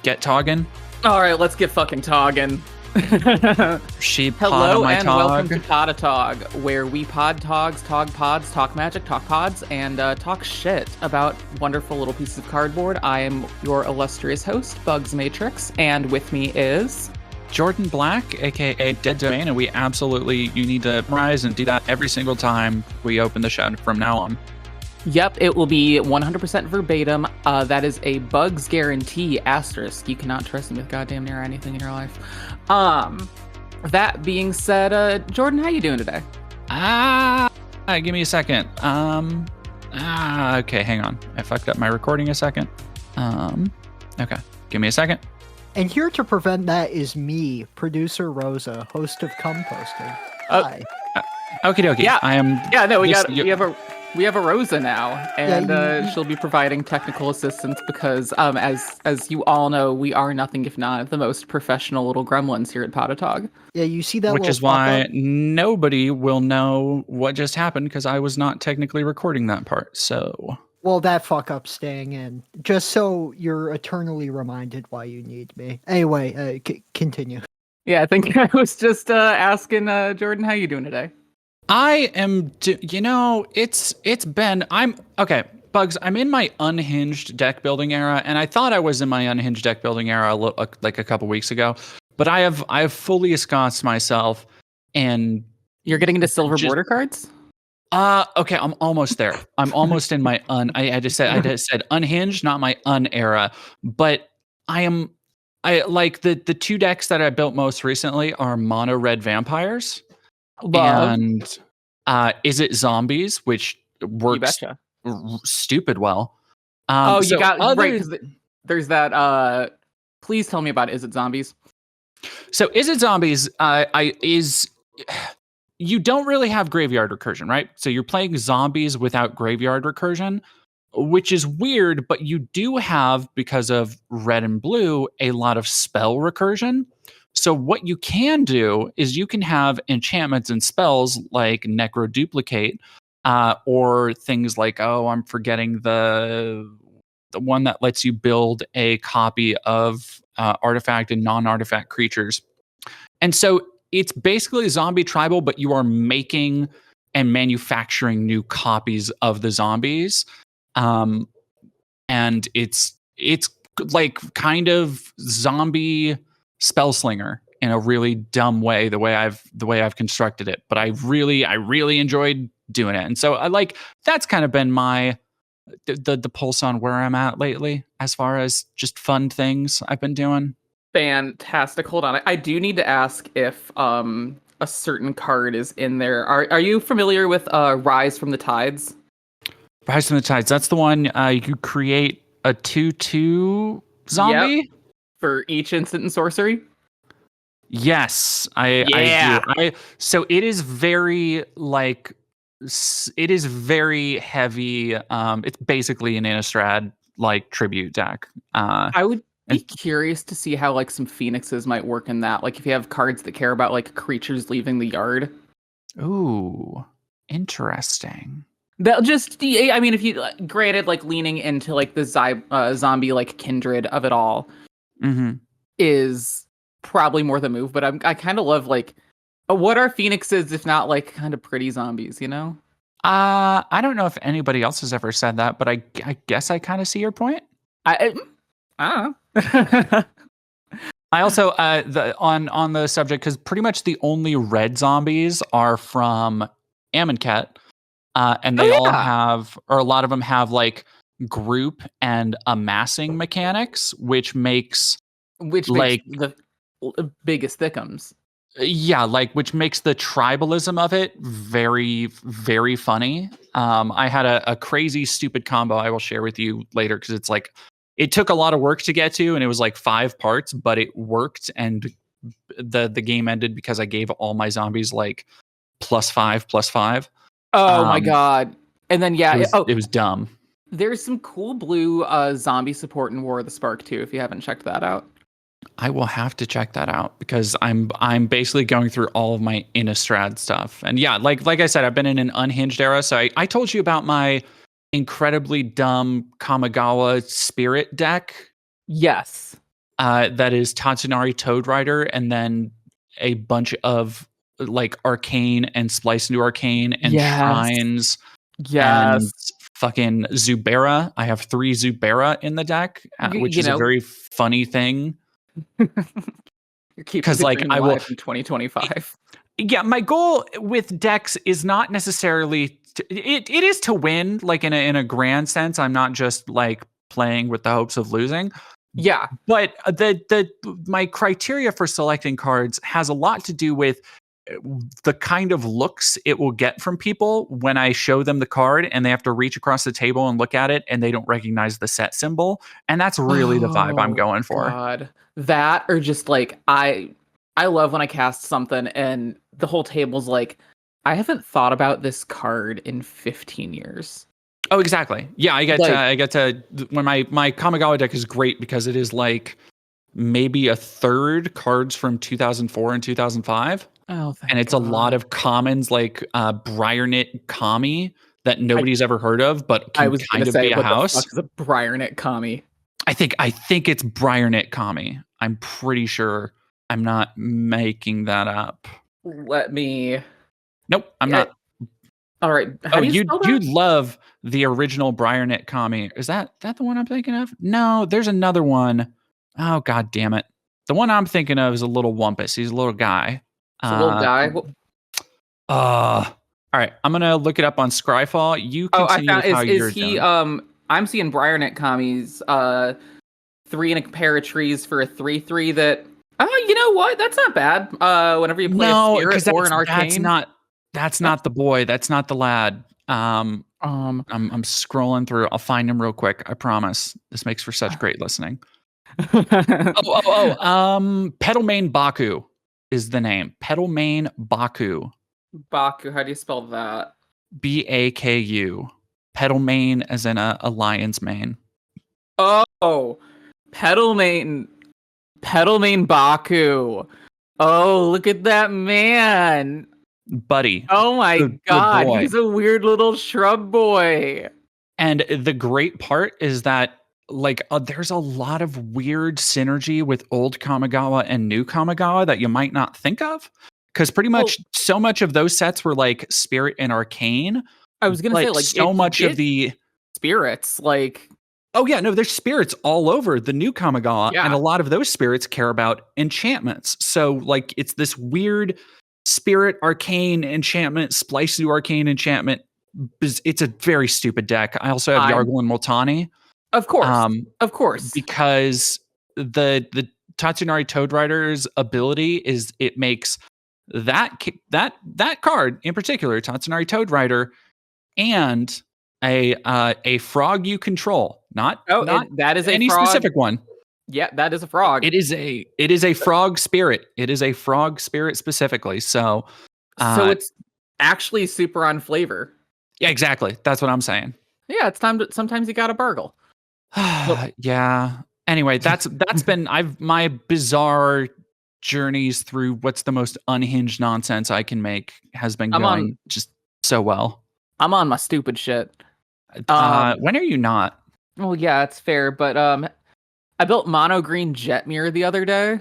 get toggin? All right, let's get fucking togging. Sheep Hello and welcome to Podatog. Podatog, where we pod togs, tog pods, talk magic, talk pods, and talk shit about wonderful little pieces of cardboard. I am your illustrious host, Bugs Maytrix, and with me is Jordan Black, aka Dead Domain, and we absolutely, you need to rise and do that every single time we open the show from now on. Yep, it will be 100% verbatim. That is a Bugs guarantee, asterisk. You cannot trust me with goddamn near anything in your life. That being said, Jordan, how you doing today? Give me a second. Okay, hang on. I fucked up my recording a second. Okay, give me a second. And here to prevent that is me, producer Rosa, host of Composting. Hi. Okie dokie. Yeah. I am. Yeah, no, this- we have a Rosa now, and Yeah, she'll be providing technical assistance because, as you all know, we are nothing if not the most professional little gremlins here at Podatog. Yeah, you see that Which little is why pop-up? nobody will know what just happened because I was not technically recording that part. So Well, that fuck-up's staying in. Just so you're eternally reminded why you need me. Anyway, continue. Yeah, I think I was just asking Jordan, how you doing today? I am, okay, Bugs, I'm in my unhinged deck building era, and I thought I was in my unhinged deck building era like a couple weeks ago, but I have fully ensconced myself, and You're getting into silver Just- border cards? okay, I'm almost there. I'm almost in my I just said unhinged, not my era, but I like the two decks that I built most recently are mono red vampires. Love. And is it zombies, which You works betcha. stupid well. Oh, you so got other- right, because there's that, please tell me about Is It Zombies? So is it zombies? You don't really have graveyard recursion, right? So you're playing zombies without graveyard recursion, which is weird, but you do have, because of red and blue, a lot of spell recursion. So what you can do is you can have enchantments and spells like Necro Duplicate, or things like, I'm forgetting the one that lets you build a copy of artifact and non-artifact creatures. And so it's basically zombie tribal, but you are making and manufacturing new copies of the zombies. And it's like kind of zombie spellslinger in a really dumb way, the way I've constructed it, but I really enjoyed doing it. And so that's kind of been my the pulse on where I'm at lately as far as just fun things I've been doing. Fantastic. Hold on. I do need to ask if a certain card is in there. Are you familiar with Rise from the Tides? Rise from the Tides, that's the one you create a 2/2 zombie? Yep. For each instant and sorcery? Yes, Yeah. I do. So it is very heavy. It's basically an Innistrad like tribute deck. I would be curious to see how some phoenixes might work in that. Like if you have cards that care about creatures leaving the yard. Ooh, interesting. They'll just, I mean, if you granted, leaning into the zombie kindred of it all Mm-hmm. is probably more the move. But I kind of love what are phoenixes if not kind of pretty zombies, you know? I don't know if anybody else has ever said that, but I guess I kind of see your point. I don't know. I also on the subject, because pretty much the only red zombies are from Amonkhet, and they all have, or a lot of them have group and amassing mechanics, which makes the biggest thickums. Yeah, which makes the tribalism of it very, very funny. I had a crazy, stupid combo I will share with you later, because it's it took a lot of work to get to, and it was 5 parts, but it worked, and the game ended because I gave all my zombies +5/+5. Oh my god! And then it was dumb. There's some cool blue zombie support in War of the Spark too, if you haven't checked that out. I will have to check that out, because I'm basically going through all of my Innistrad stuff. And yeah, like I said, I've been in an unhinged era. So I told you about my incredibly dumb Kamigawa spirit deck. Yes. that is Tatsunari Toad Rider, and then a bunch of like arcane and splice into arcane and shrines and fucking Zubera. I have 3 Zubera in the deck, which is a very funny thing. You're keeping the dream alive in 2025. Yeah, my goal with decks is not necessarily it is to win, like in a grand sense. I'm not just like playing with the hopes of losing. Yeah, but my criteria for selecting cards has a lot to do with the kind of looks it will get from people when I show them the card and they have to reach across the table and look at it and they don't recognize the set symbol. And that's really the vibe I'm going for. God. That, or just like I love when I cast something and the whole table's like, I haven't thought about this card in 15 years. Oh, exactly. Yeah, I get to when my Kamigawa deck is great because it is like maybe a third cards from 2004 and 2005. Oh, thank and it's God. A lot of commons like Briarknit Kami that nobody's ever heard of, but can kind of be a house. What the fuck is a Briarknit Kami? I think it's Briarknit Kami. I'm pretty sure. I'm not making that up. Let me. Nope, I'm not. All right. You'd love the original Briarknit Kami. Is that the one I'm thinking of? No, there's another one. Oh, God damn it. The one I'm thinking of is a little wumpus. He's a little guy. It's a little guy. All right. I'm going to look it up on Scryfall. You continue with how you're doing. I'm seeing Briarknit Kami's 3 and a pair of trees for a 3/3 that, you know what? That's not bad. Whenever you play a spirit or an arcane. That's not the boy. That's not the lad. I'm scrolling through. I'll find him real quick. I promise. This makes for such great listening. Petalmane Baku is the name. Petalmane Baku. Baku. How do you spell that? Baku. Petalmane as in a lion's mane. Oh, Petalmane Baku. Oh, look at that man. Buddy. Oh my God, he's a weird little shrub boy. And the great part is that there's a lot of weird synergy with old Kamigawa and new Kamigawa that you might not think of. Because pretty much so much of those sets were like Spirit and Arcane. I was going to say, like, so much of the spirits, like... Oh, yeah, no, there's spirits all over the new Kamigawa. Yeah. And a lot of those spirits care about enchantments. So, like, it's this weird Spirit, Arcane, enchantment, splice through Arcane, enchantment. It's a very stupid deck. I also have Yargle and Multani. Of course. Because the Tatsunari Toad Rider's ability is it makes that card in particular, Tatsunari Toad Rider, and a frog you control. That is any frog. Specific one. Yeah, that is a frog. It is a frog spirit. It is a frog spirit specifically. So it's actually super on flavor. Yeah, exactly. That's what I'm saying. Yeah, it's time to. Sometimes you gotta burgle. Yeah. Anyway, that's been my bizarre journeys through what's the most unhinged nonsense I can make has been going just so well. I'm on my stupid shit. When are you not? Well, yeah, it's fair, but I built mono green Jetmir the other day.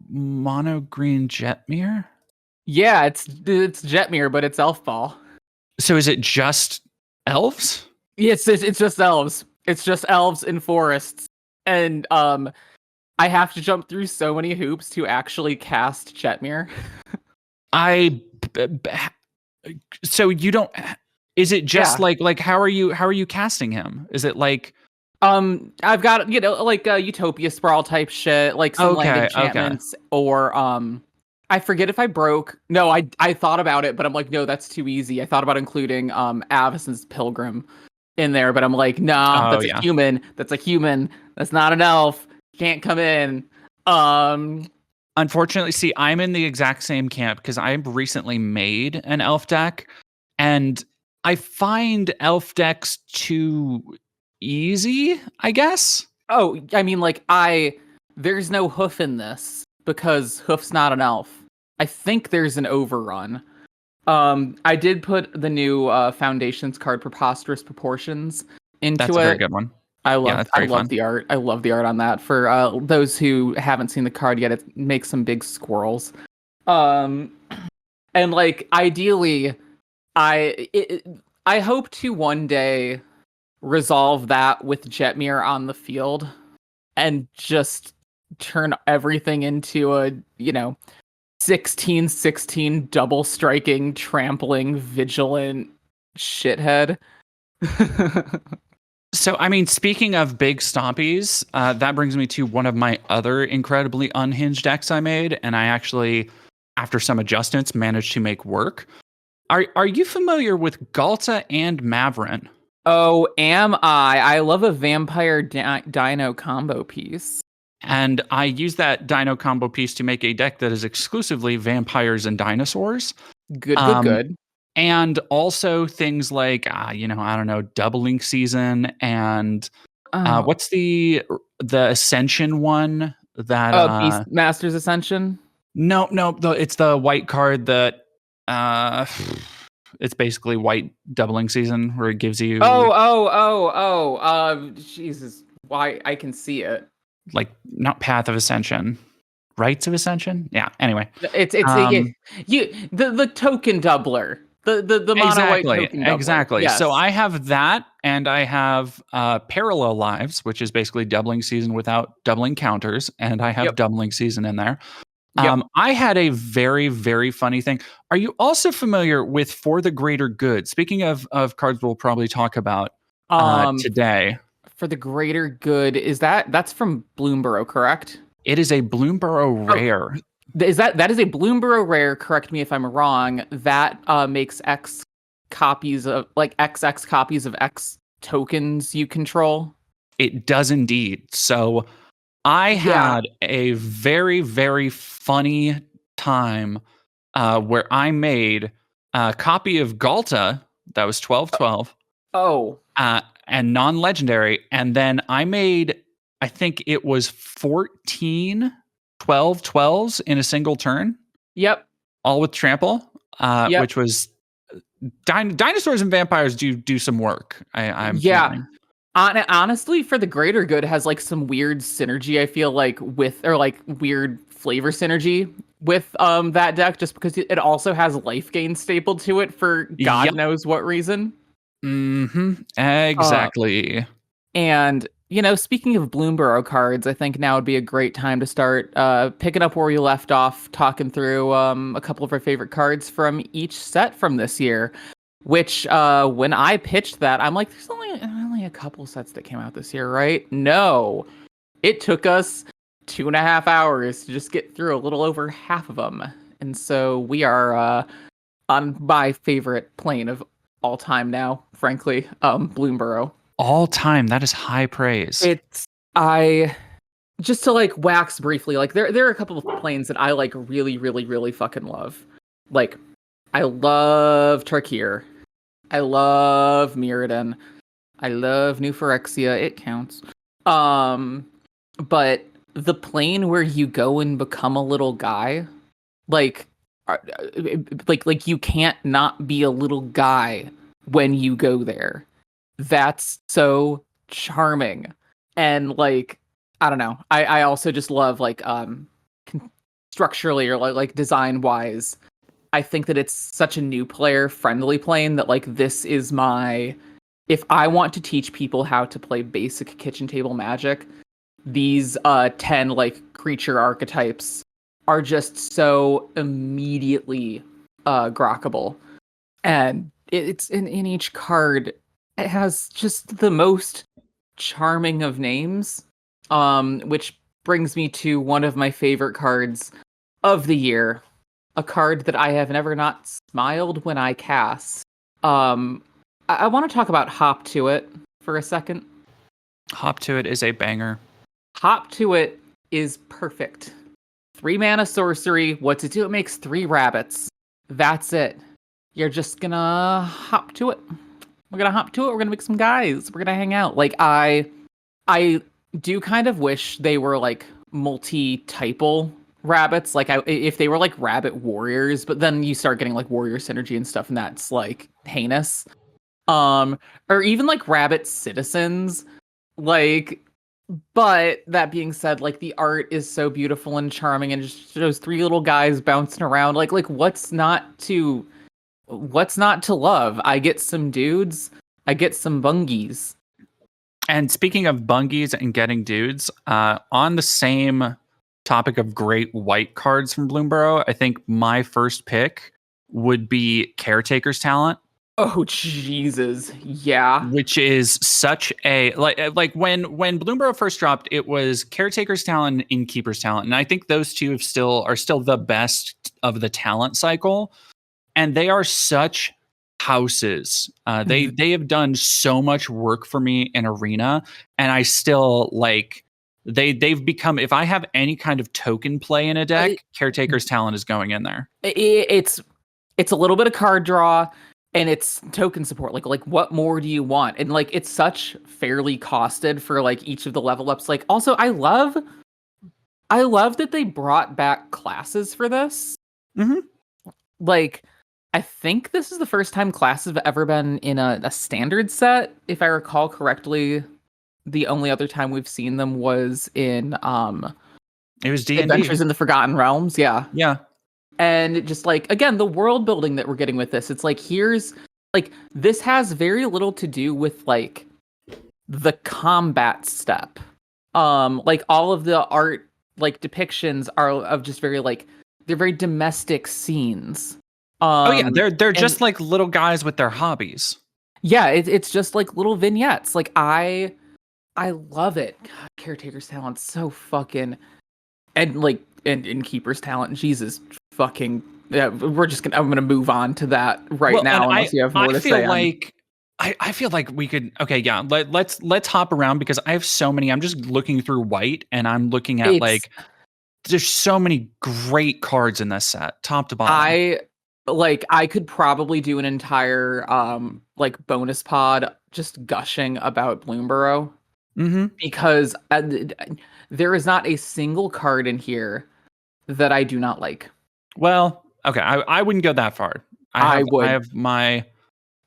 Mono green Jetmir? Yeah, it's Jetmir, but it's elf ball. So is it just elves? Yes, it's just elves. It's just elves in forests. And I have to jump through so many hoops to actually cast Jetmir. So you don't. Is it just like how are you casting him? Is it like I've got like Utopia Sprawl type shit, like some land enchantments, or I forget if I broke. No, I thought about it, but I'm like, no, that's too easy. I thought about including Avacyn's Pilgrim in there, but I'm like, nah, that's a human. That's a human. That's not an elf. Can't come in. Unfortunately, see, I'm in the exact same camp because I recently made an elf deck, and I find elf decks too easy, I guess. Oh, I mean, like, there's no hoof in this because hoof's not an elf. I think there's an overrun. I did put the new Foundations card, Preposterous Proportions, into it. That's a very good one. I that's very love fun. the art. I love the art on that. For those who haven't seen the card yet, it makes some big squirrels. And like ideally, I hope to one day resolve that with Jetmir on the field and just turn everything into a 16/16 double striking, trampling, vigilant shithead. So, I mean, speaking of big stompies, that brings me to one of my other incredibly unhinged decks I made, and I actually, after some adjustments, managed to make work. Are you familiar with Galta and Maverin? Oh, am I? I love a vampire dino combo piece. And I use that dino combo piece to make a deck that is exclusively vampires and dinosaurs. Good. And also things like, I don't know, Doubling Season and what's the Ascension one that Beastmaster's Ascension? No, it's the white card that it's basically white Doubling Season where it gives you Jesus. Why I can see it. like not Path of Ascension, Rites of Ascension. Yeah. Anyway, it's the token doubler, the mono white token doubler. Exactly. Yes. So I have that, and I have Parallel Lives, which is basically Doubling Season without doubling counters, and I have Doubling Season in there. I had a very, very funny thing. Are you also familiar with For the Greater Good? Speaking of cards we'll probably talk about today. For the Greater Good, that's from Bloomborough, correct? It is a Bloomborough rare. That is a Bloomborough rare, correct me if I'm wrong. That makes X copies of XX copies of X tokens you control. It does indeed. So I had a very, very funny time where I made a copy of Galta that was 12/12. And non-legendary. And then I made, I think it was 14 12/12s in a single turn. Yep. All with trample, which was dinosaurs and vampires do some work. I'm feeling. Honestly, For the Greater Good has like some weird synergy, I feel like, with, or like weird flavor synergy with that deck, just because it also has life gain stapled to it for God knows what reason. Exactly. And speaking of Bloomborough cards, I think now would be a great time to start picking up where we left off, talking through a couple of our favorite cards from each set from this year. Which, when I pitched that, I'm like, there's only a couple sets that came out this year, right? No, it took us 2.5 hours to just get through a little over half of them. And so we are on my favorite plane of all time now, frankly, Bloomborough. All time, that is high praise. Just to like wax briefly, like there are a couple of planes that I like really, really, really fucking love. Like, I love Tarkir. I love Mirrodin. I love New Phyrexia. It counts. But the plane where you go and become a little guy, like you can't not be a little guy when you go there. That's so charming. And like, I don't know. I also just love like structurally or like design wise. I think that it's such a new player friendly plane that like this is if I want to teach people how to play basic kitchen table Magic, these 10 like creature archetypes are just so immediately grokkable. And it's in each card, it has just the most charming of names, which brings me to one of my favorite cards of the year. A card that I have never not smiled when I cast. I want to talk about Hop to It for a second. Hop to It is a banger. Hop to It is perfect. 3 mana sorcery. What's it do? It makes 3 rabbits. That's it. You're just gonna hop to it. We're gonna hop to it. We're gonna make some guys. We're gonna hang out. Like I do kind of wish they were like multi-typal rabbits, like if they were like rabbit warriors, but then you start getting like warrior synergy and stuff, and that's like heinous. Or even like rabbit citizens, Like, but that being said, like the art is so beautiful and charming, and just shows three little guys bouncing around. Like what's not to love? I get some dudes, I get some bungies. And speaking of bungies and getting dudes, on the same topic of great white cards from Bloomborough, I think my first pick would be Caretaker's Talent. Oh Jesus, yeah. Which is such a like when Bloomborough first dropped, it was Caretaker's Talent and Innkeeper's Talent, and I think those two are still the best of the talent cycle, and they are such houses. They have done so much work for me in Arena, and I still like they've become. If I have any kind of token play in a deck, Caretaker's Talent is going in there. It's a little bit of card draw. And it's token support. Like what more do you want? And like it's such fairly costed for like each of the level ups. Like also I love that they brought back classes for this. Mm-hmm. Like I think this is the first time classes have ever been in a standard set. If I recall correctly, the only other time we've seen them was in it was D&D. Adventures in the Forgotten Realms. Yeah. Yeah. And just like, again, the world building that we're getting with this, it's like, this has very little to do with like the combat step. Like all of the art, like depictions are of just very like, they're very domestic scenes. They're just like little guys with their hobbies. Yeah, it's just like little vignettes. Like I love it. God, Caretaker's Talent's so fucking, and like, and Innkeeper's Talent, Jesus fucking, yeah, I'm gonna move on to that now unless you have more to say. I feel like we could, okay, yeah, let's hop around because I have so many. I'm just looking through white and I'm looking at like there's so many great cards in this set, top to bottom. I could probably do an entire like bonus pod just gushing about Bloomborough. Mm-hmm. Because there is not a single card in here that I do not like. Well, okay, I wouldn't go that far. I would. I have my.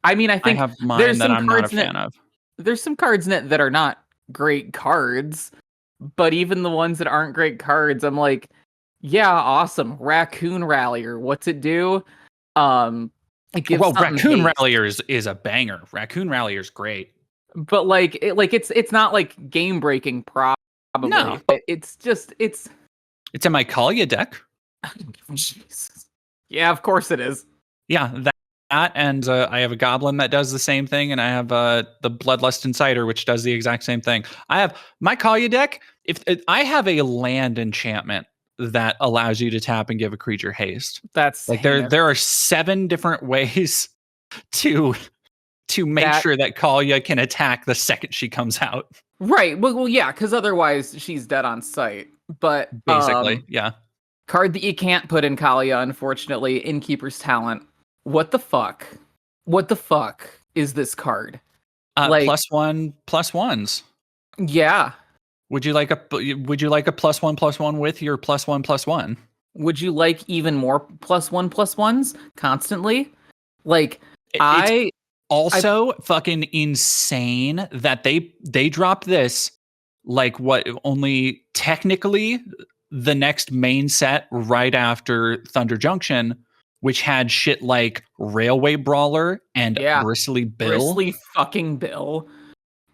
I mean, I think I have mine that I'm not a fan of. There's some cards in it that are not great cards, but even the ones that aren't great cards, I'm like, yeah, awesome. Raccoon Rallier, what's it do? It gives Raccoon Rallier is a banger. Raccoon Rallier is great. But like it's not like game breaking probably. No. It's in my Kalia deck. Jesus. Yeah, of course it is. Yeah, that and I have a goblin that does the same thing, and I have the Bloodlust Inciter, which does the exact same thing. I have my Kalia deck. If I have a land enchantment that allows you to tap and give a creature haste. That's like there are 7 different ways to make sure that Kalia can attack the second she comes out. Right. Well, yeah, because otherwise she's dead on sight. But basically, yeah. Card that you can't put in Kalia, unfortunately, Innkeeper's Talent. What the fuck? What the fuck is this card? +1/+1s. Yeah. Would you like a +1/+1 with your +1/+1? Would you like even more +1/+1s constantly? Like it's also fucking insane that they dropped this like what only technically the next main set right after Thunder Junction, which had shit like Railway Brawler and Bristly Bill. Bristly fucking Bill.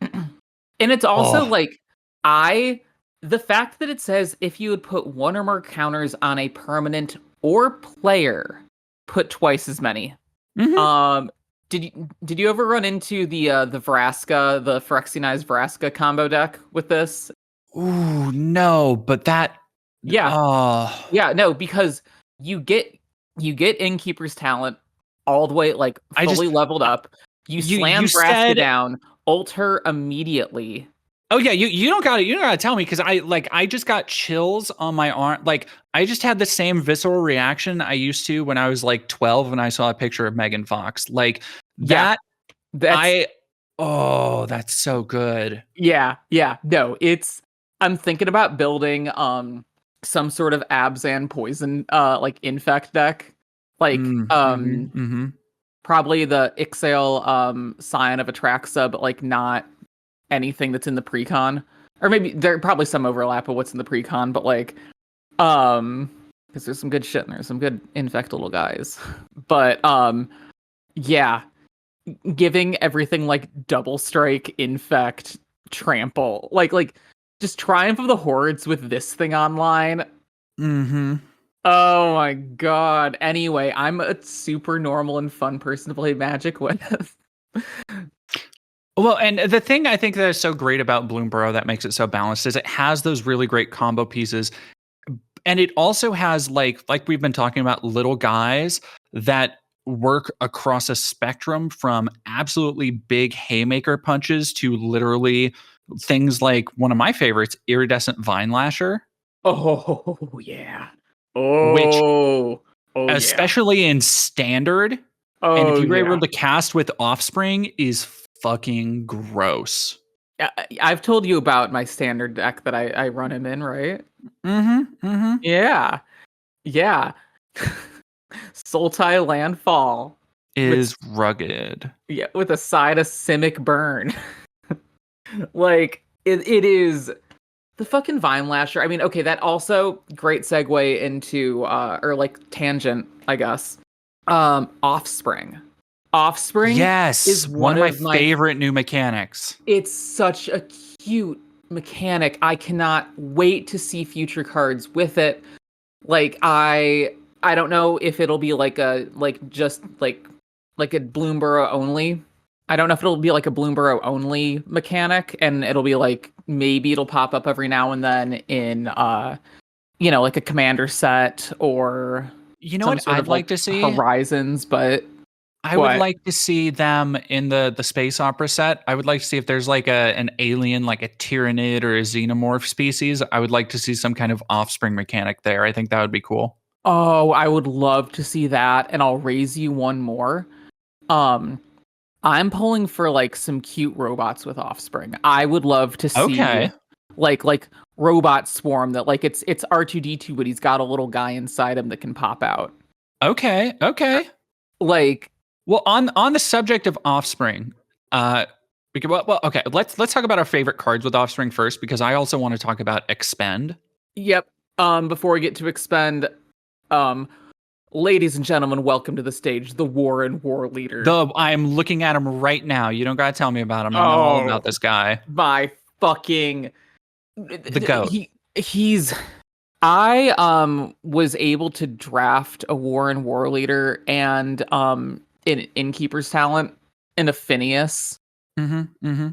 And it's also like the fact that it says if you would put 1 or more counters on a permanent or player, put twice as many. Mm-hmm. Did you ever run into the Vraska, the Phyrexianized Vraska combo deck with this? Ooh, no, but that no, because you get Innkeeper's Talent all the way like fully leveled up. You slam Vraska down, ult her immediately. Oh yeah, you don't gotta tell me because I just got chills on my arm. Like I just had the same visceral reaction I used to when I was like 12 when I saw a picture of Megan Fox. Like that's so good. Yeah. No, I'm thinking about building some sort of Abzan poison like infect deck. Like probably the Ixael Scion of Atraxa, but like not anything that's in the pre-con. Or maybe there probably some overlap of what's in the pre-con, but like because there's some good shit and there's some good infect little guys. But yeah, giving everything like double strike, infect, trample, like just Triumph of the Hordes with this thing online. Mm-hmm. Oh my god. Anyway, I'm a super normal and fun person to play Magic with. Well, and the thing I think that is so great about Bloomborough that makes it so balanced is it has those really great combo pieces. And it also has like we've been talking about, little guys that work across a spectrum from absolutely big haymaker punches to literally things like one of my favorites, Iridescent Vine Lasher. Oh yeah. Which, Oh yeah. especially in standard, and if you were able to cast with Offspring, is fucking gross. I've told you about my standard deck that I run him in, right? Mm-hmm. Mm-hmm. Yeah. Yeah. Sultai Landfall Is rugged. Yeah, with a side of Simic Burn. Like it is the fucking Vine Lasher. I mean, okay, that also great segue into or like tangent, I guess. Offspring. Offspring Yes, is one of my favorite new mechanics. It's such a cute mechanic. I cannot wait to see future cards with it. Like I don't know if it'll be like a just like a Bloomborough only. I don't know if it'll be like a Bloomborough only mechanic, and it'll be like maybe it'll pop up every now and then in like a commander set or What I'd like to see? Horizons, but I would like to see them in the space opera set. I would like to see if there's like an alien, like a Tyrannid or a Xenomorph species. I would like to see some kind of Offspring mechanic there. I think that would be cool. Oh, I would love to see that, and I'll raise you one more. I'm pulling for like some cute robots with Offspring. I would love to see like robot swarm that like it's R2D2, but he's got a little guy inside him that can pop out. Okay. Like, well, on the subject of Offspring, okay, let's talk about our favorite cards with Offspring first, because I also want to talk about Expend. Yep. Before we get to Expend, ladies and gentlemen, welcome to the stage, the Warren War Leader. I'm looking at him right now. You don't gotta tell me about him. I know all about this guy. My fucking the GOAT. I was able to draft a Warren War Leader and an Innkeeper's Talent and a Phineas. Mm-hmm.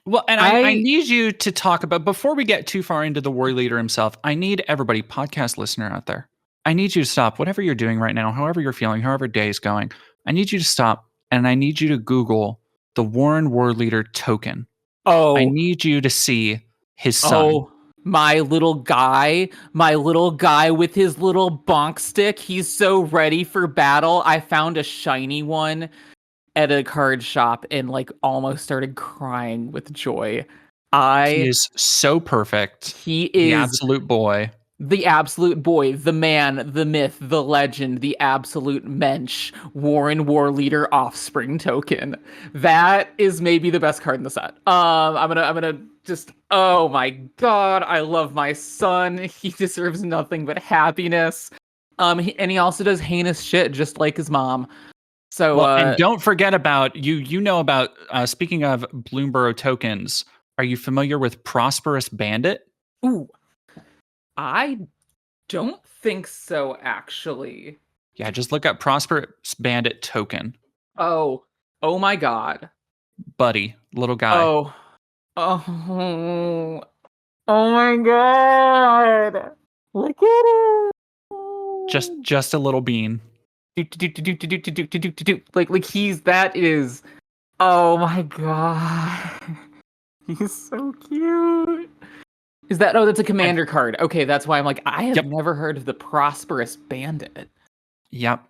Well, and I need you to talk about, before we get too far into the War Leader himself, I need everybody, podcast listener out there, I need you to stop whatever you're doing right now, however you're feeling, however day is going. I need you to stop, and I need you to Google the Warren War Leader token. Oh. I need you to see his son. Oh, my little guy with his little bonk stick. He's so ready for battle. I found a shiny one at a card shop and like almost started crying with joy. He is so perfect. He is the absolute boy. The absolute boy, the man, the myth, the legend, the absolute mensch, Warren War Leader Offspring token. That is maybe the best card in the set. I'm gonna just, oh my god, I love my son. He deserves nothing but happiness. And he also does heinous shit just like his mom. So and don't forget about you know about speaking of Bloomborough tokens, are you familiar with Prosperous Bandit? Ooh. I don't think so, actually. Yeah, just look up Prosperous Bandit token. Oh my god. Buddy, little guy. Oh my god. Look at it. Just a little bean. Like that is, oh my god. He's so cute. Is that, that's a commander card. Okay, that's why I'm like, I have never heard of the Prosperous Bandit. Yep.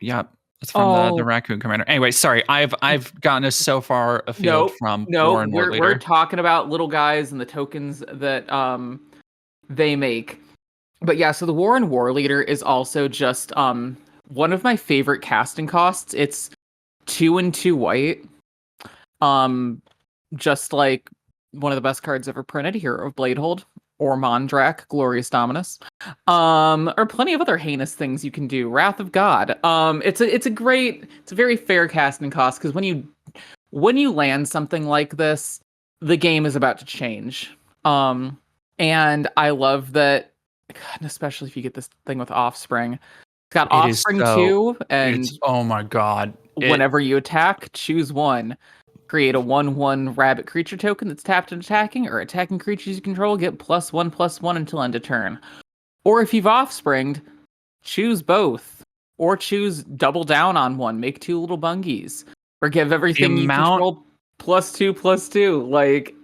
It's from the Raccoon Commander. Anyway, sorry, I've gotten us so far afield from Warren War Leader. We're talking about little guys and the tokens that they make. But yeah, so the Warren War Leader is also just one of my favorite casting costs. It's 2 and 2 white. just like one of the best cards ever printed, Hero of Bladehold, or Mondrak, Glorious Dominus. Or plenty of other heinous things you can do. Wrath of God. It's a very fair casting cost, because when you land something like this, the game is about to change. And I love that, God, especially if you get this thing with Offspring. It's got Offspring too, and oh my god. Whenever you attack, choose one. Create a 1/1 rabbit creature token that's tapped and attacking, or attacking creatures you control get +1/+1 until end of turn. Or if you've Offspringed, choose both. Or choose double down on one, make 2 little bungies. Or give everything you control +2/+2. Like,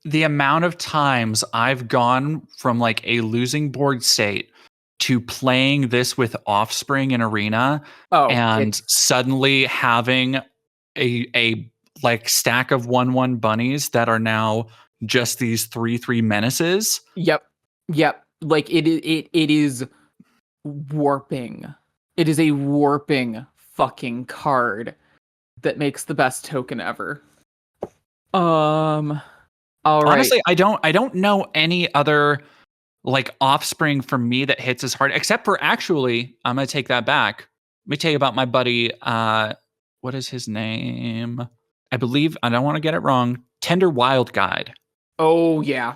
the amount of times I've gone from like a losing board state to playing this with Offspring in Arena, and suddenly having a like stack of 1/1 bunnies that are now just these 3/3 menaces. Yep. Like it is warping. It is a warping fucking card that makes the best token ever. All right. Honestly, I don't know any other like Offspring for me that hits as hard, except for, actually, I'm gonna take that back. Let me tell you about my buddy. What is his name? I believe, I don't want to get it wrong, Tender Wild Guide. Oh yeah.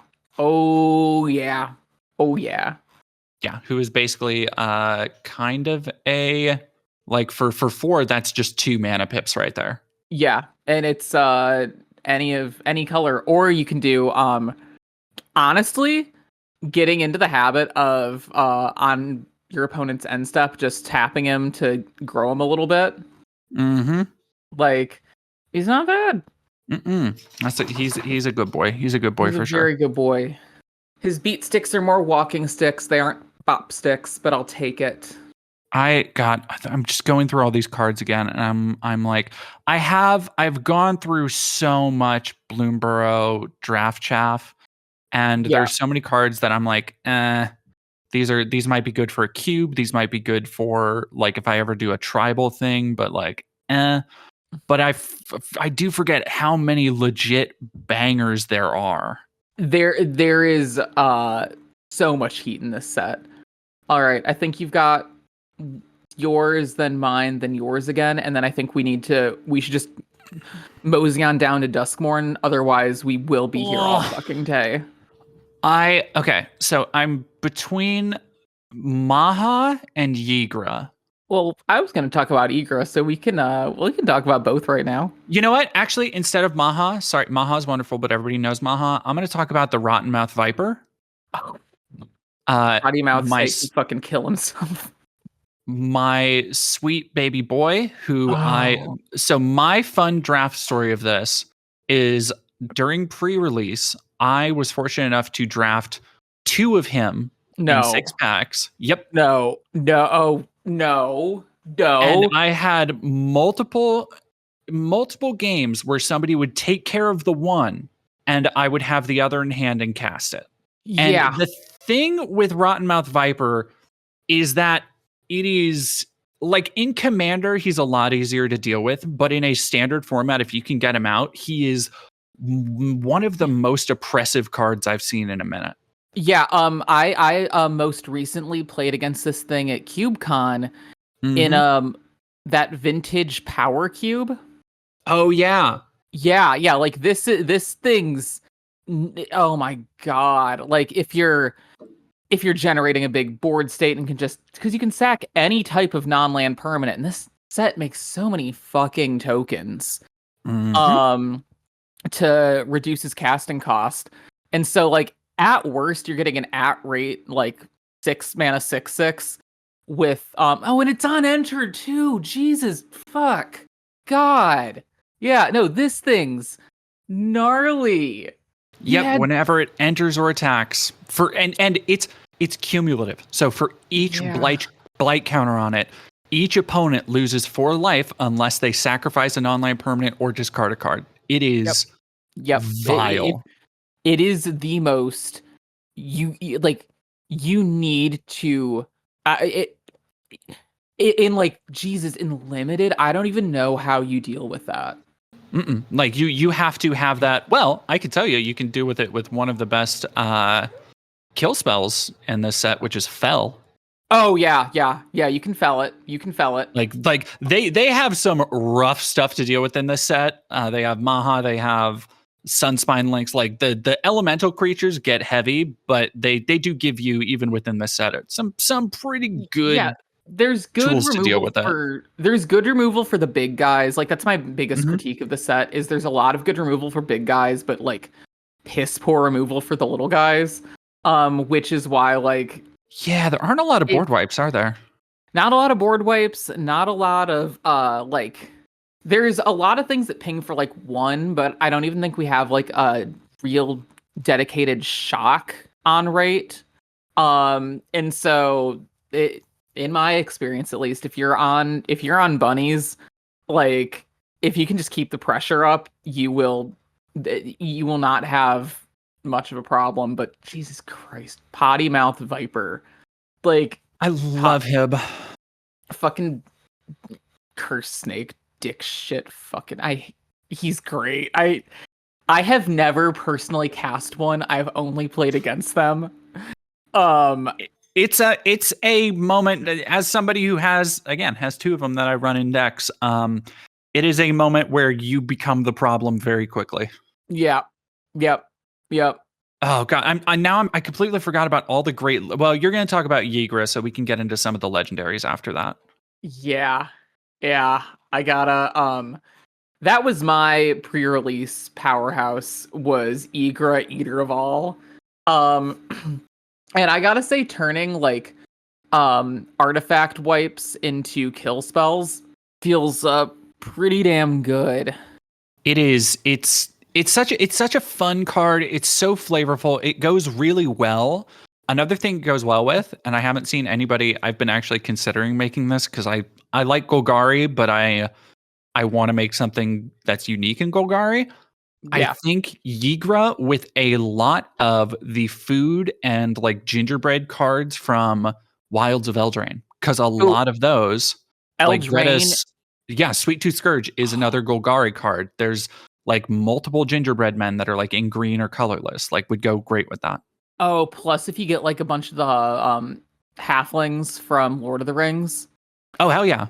Yeah, who is basically kind of a, like, for 4, that's just 2 mana pips right there. Yeah, and it's any color, or you can do honestly, getting into the habit of on your opponent's end step, just tapping him to grow him a little bit. Like, he's not bad. He's a good boy. He's a good boy for sure. Very good boy. His beat sticks are more walking sticks. They aren't bop sticks, but I'll take it. I'm just going through all these cards again, and I'm like, I've gone through so much Bloomborough draft chaff, and there's so many cards that I'm like, these might be good for a cube. These might be good for, like, if I ever do a tribal thing, but like, But I do forget how many legit bangers there are. There is so much heat in this set. All right, I think you've got yours, then mine, then yours again, and then I think we should just mosey on down to Duskmorn. Otherwise, we will be here all fucking day. Okay, so I'm between Maha and Yigra. Well, I was going to talk about Yigra, so we can talk about both right now. You know what? Actually, instead of Maha, sorry, Maha's wonderful, but everybody knows Maha. I'm going to talk about the Rottenmouth Viper. Potty Mouth can fucking kill himself. My sweet baby boy, so my fun draft story of this is, during pre-release, I was fortunate enough to draft 2 of him in 6 packs. Yep. No. And I had multiple games where somebody would take care of the one, and I would have the other in hand and cast it. Yeah. And the thing with Rottenmouth Viper is that it is, like, in Commander, he's a lot easier to deal with, but in a standard format, if you can get him out, he is one of the most oppressive cards I've seen in a minute. Yeah, I most recently played against this thing at CubeCon in that vintage power cube. Oh yeah. Yeah, like this thing's, oh my god. Like, if you're generating a big board state and can just, because you can sack any type of non-land permanent, and this set makes so many fucking tokens to reduce his casting cost. And so, like, at worst, you're getting an at-rate, like, 6 mana 6/6 with and it's unentered too. Jesus fuck. God. Yeah, no, this thing's gnarly. Yep, whenever it enters or attacks. And it's cumulative. So for each blight counter on it, each opponent loses 4 life unless they sacrifice a non-land permanent or discard a card. It is vile. It is the most you need to in, like, Jesus, in limited, I don't even know how you deal with that. Like you have to have that. Well, I can tell you, you can do with it with one of the best kill spells in this set, which is Fell. Oh yeah. You can fell it. Like they have some rough stuff to deal with in this set. They have Maha, they have Sunspine Links. Like the elemental creatures get heavy, but they do give you, even within the set, some pretty good. Yeah, there's good tools to deal removal with that. there's good removal for the big guys. Like that's my biggest Mhm. critique of the set is there's a lot of good removal for big guys, but like piss poor removal for the little guys. Which is why like Yeah, there aren't a lot of board wipes, are there? not a lot of board wipes, not a lot of like there's a lot of things that ping for like 1, but I don't even think we have like a real dedicated shock on rate. And so in my experience at least, if you're on bunnies, like if you can just keep the pressure up, you will not have much of a problem. But Jesus Christ, potty mouth viper, like I love him. fucking curse snake dick shit fucking he's great. I have never personally cast one. I've only played against them. It's a moment, as somebody who has 2 of them that I run in decks. It is a moment where you become the problem very quickly. Yep. Oh god, I completely forgot about all the great. Well, you're going to talk about Ygritte, so we can get into some of the legendaries after that. Yeah. I gotta that was my pre-release powerhouse, was Ygritte, Eater of All. And I gotta say, turning like artifact wipes into kill spells feels pretty damn good. It is. It's such a fun card. It's so flavorful. It goes really well. Another thing it goes well with, and I haven't seen anybody. I've been actually considering making this because I like Golgari, but I want to make something that's unique in Golgari. Yeah. I think Ygritte with a lot of the food and like gingerbread cards from Wilds of Eldraine, because a lot of those, like Eldraine. Sweet Tooth Scourge is another Golgari card. There's like multiple gingerbread men that are like in green or colorless, like would go great with that. Oh, plus if you get like a bunch of the halflings from Lord of the Rings. Oh hell yeah.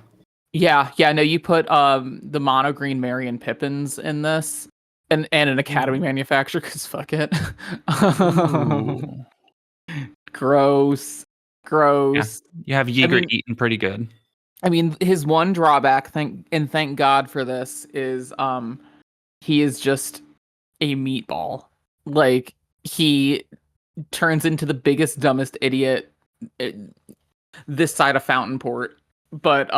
Yeah, no, you put the mono green Merry and Pippins in this. And an Academy manufacturer, because fuck it. Gross. Yeah. You have Ygritte eating pretty good. I mean, his one drawback, thank God for this, is he is just a meatball. Like, he turns into the biggest, dumbest idiot this side of Fountainport, but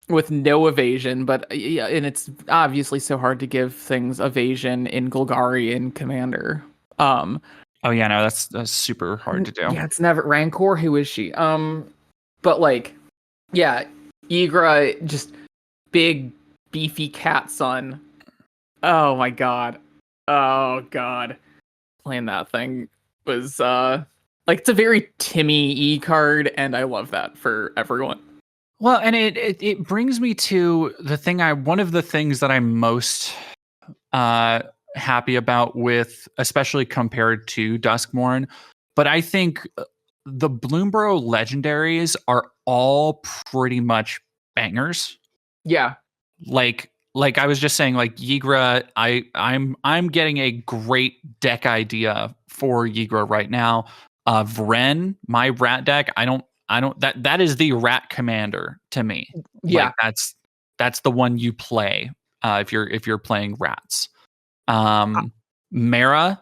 with no evasion. But yeah, and it's obviously so hard to give things evasion in Golgari and Commander. Oh yeah, no, that's super hard to do. Yeah, it's never Rancor. Who is she? But like, yeah, Ygritte, just big beefy cat son. Oh my god. Playing that thing was like, it's a very Timmy E card, and I love that for everyone. Well, and it brings me to the thing one of the things that I'm most happy about with, especially compared to Duskmourn, but I think the Bloomborough legendaries are all pretty much bangers. Yeah. Like I was just saying, like Ygritte, I'm getting a great deck idea for Ygritte right now. Vren, my rat deck, I don't that is the rat commander to me. Yeah. Like, that's the one you play if you're playing rats. Mara,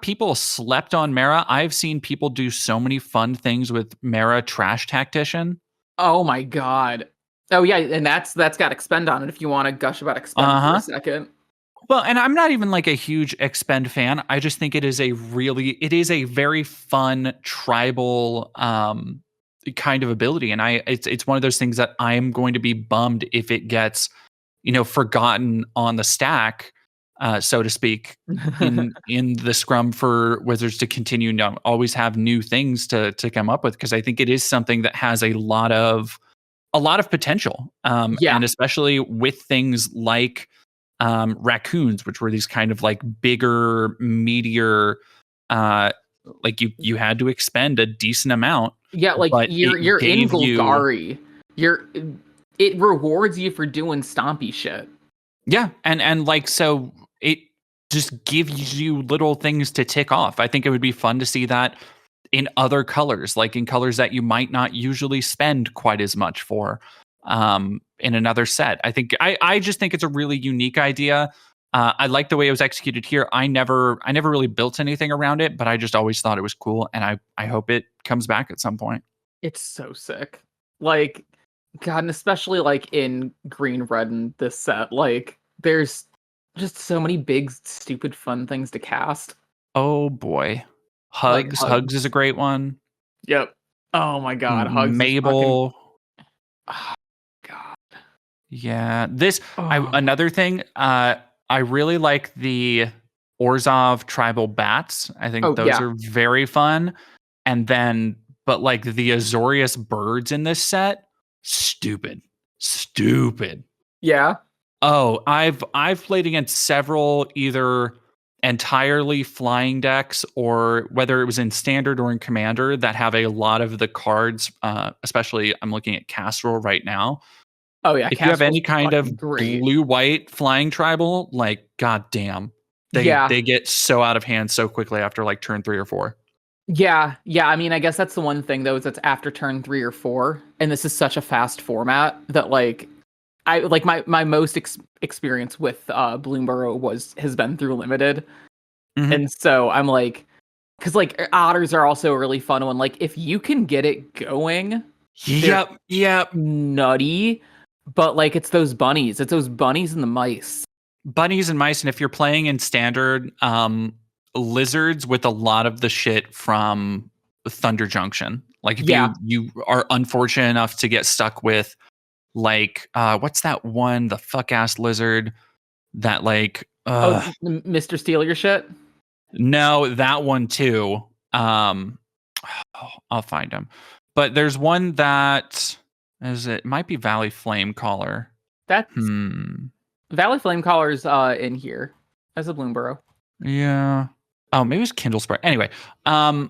people slept on Mara. I've seen people do so many fun things with Mara Trash Tactician. Oh my god. Oh yeah, and that's got expend on it if you want to gush about expend for a second. Well, and I'm not even like a huge expend fan. I just think it is a very fun tribal kind of ability, and it's one of those things that I'm going to be bummed if it gets, forgotten on the stack, so to speak, in the scrum for Wizards to continue to always have new things to come up with, because I think it is something that has a lot of potential, and especially with things like raccoons, which were these kind of like bigger, meatier, like you had to expend a decent amount. Yeah, like but you're it in gave you Golgari. It rewards you for doing stompy shit. Yeah, and like so it just gives you little things to tick off. I think it would be fun to see that in other colors, like in colors that you might not usually spend quite as much for in another set. I just think it's a really unique idea. I like the way it was executed here. I never really built anything around it, but I just always thought it was cool, and I hope it comes back at some point. It's so sick. Like, God, and especially like in green, red, and this set, like there's just so many big, stupid, fun things to cast. Oh boy. Hugs. Like, Hugs is a great one. Yep. Oh my God. Hugs Mabel. is fucking... Oh, God. Yeah. Oh. Another thing, I really like the Orzhov tribal bats. I think those are very fun. And then, but like the Azorius birds in this set, stupid. Yeah. Oh, I've played against several either entirely flying decks, or whether it was in standard or in commander, that have a lot of the cards, especially I'm looking at Castrol right now. Oh yeah, if you have any kind of blue-white flying tribal, like goddamn, they get so out of hand so quickly after like turn 3 or 4. Yeah. I mean, I guess that's the one thing though, is it's after turn 3 or 4, and this is such a fast format that like I like my most experience with Bloomburrow has been through limited, and so I'm like, because like otters are also a really fun one. Like if you can get it going, yep, nutty. But like it's those bunnies and the mice. Bunnies and mice, and if you're playing in standard, lizards with a lot of the shit from Thunder Junction. Like if you are unfortunate enough to get stuck with like what's that one, the fuck ass lizard that like Mr. Steal Your Shit? No, that one too. I'll find him. But there's one that might be Valley Flamecaller. That's Valley Flamecaller's in here as a Bloomburrow. Yeah. Oh, maybe it's Kindle Spray. Anyway, oh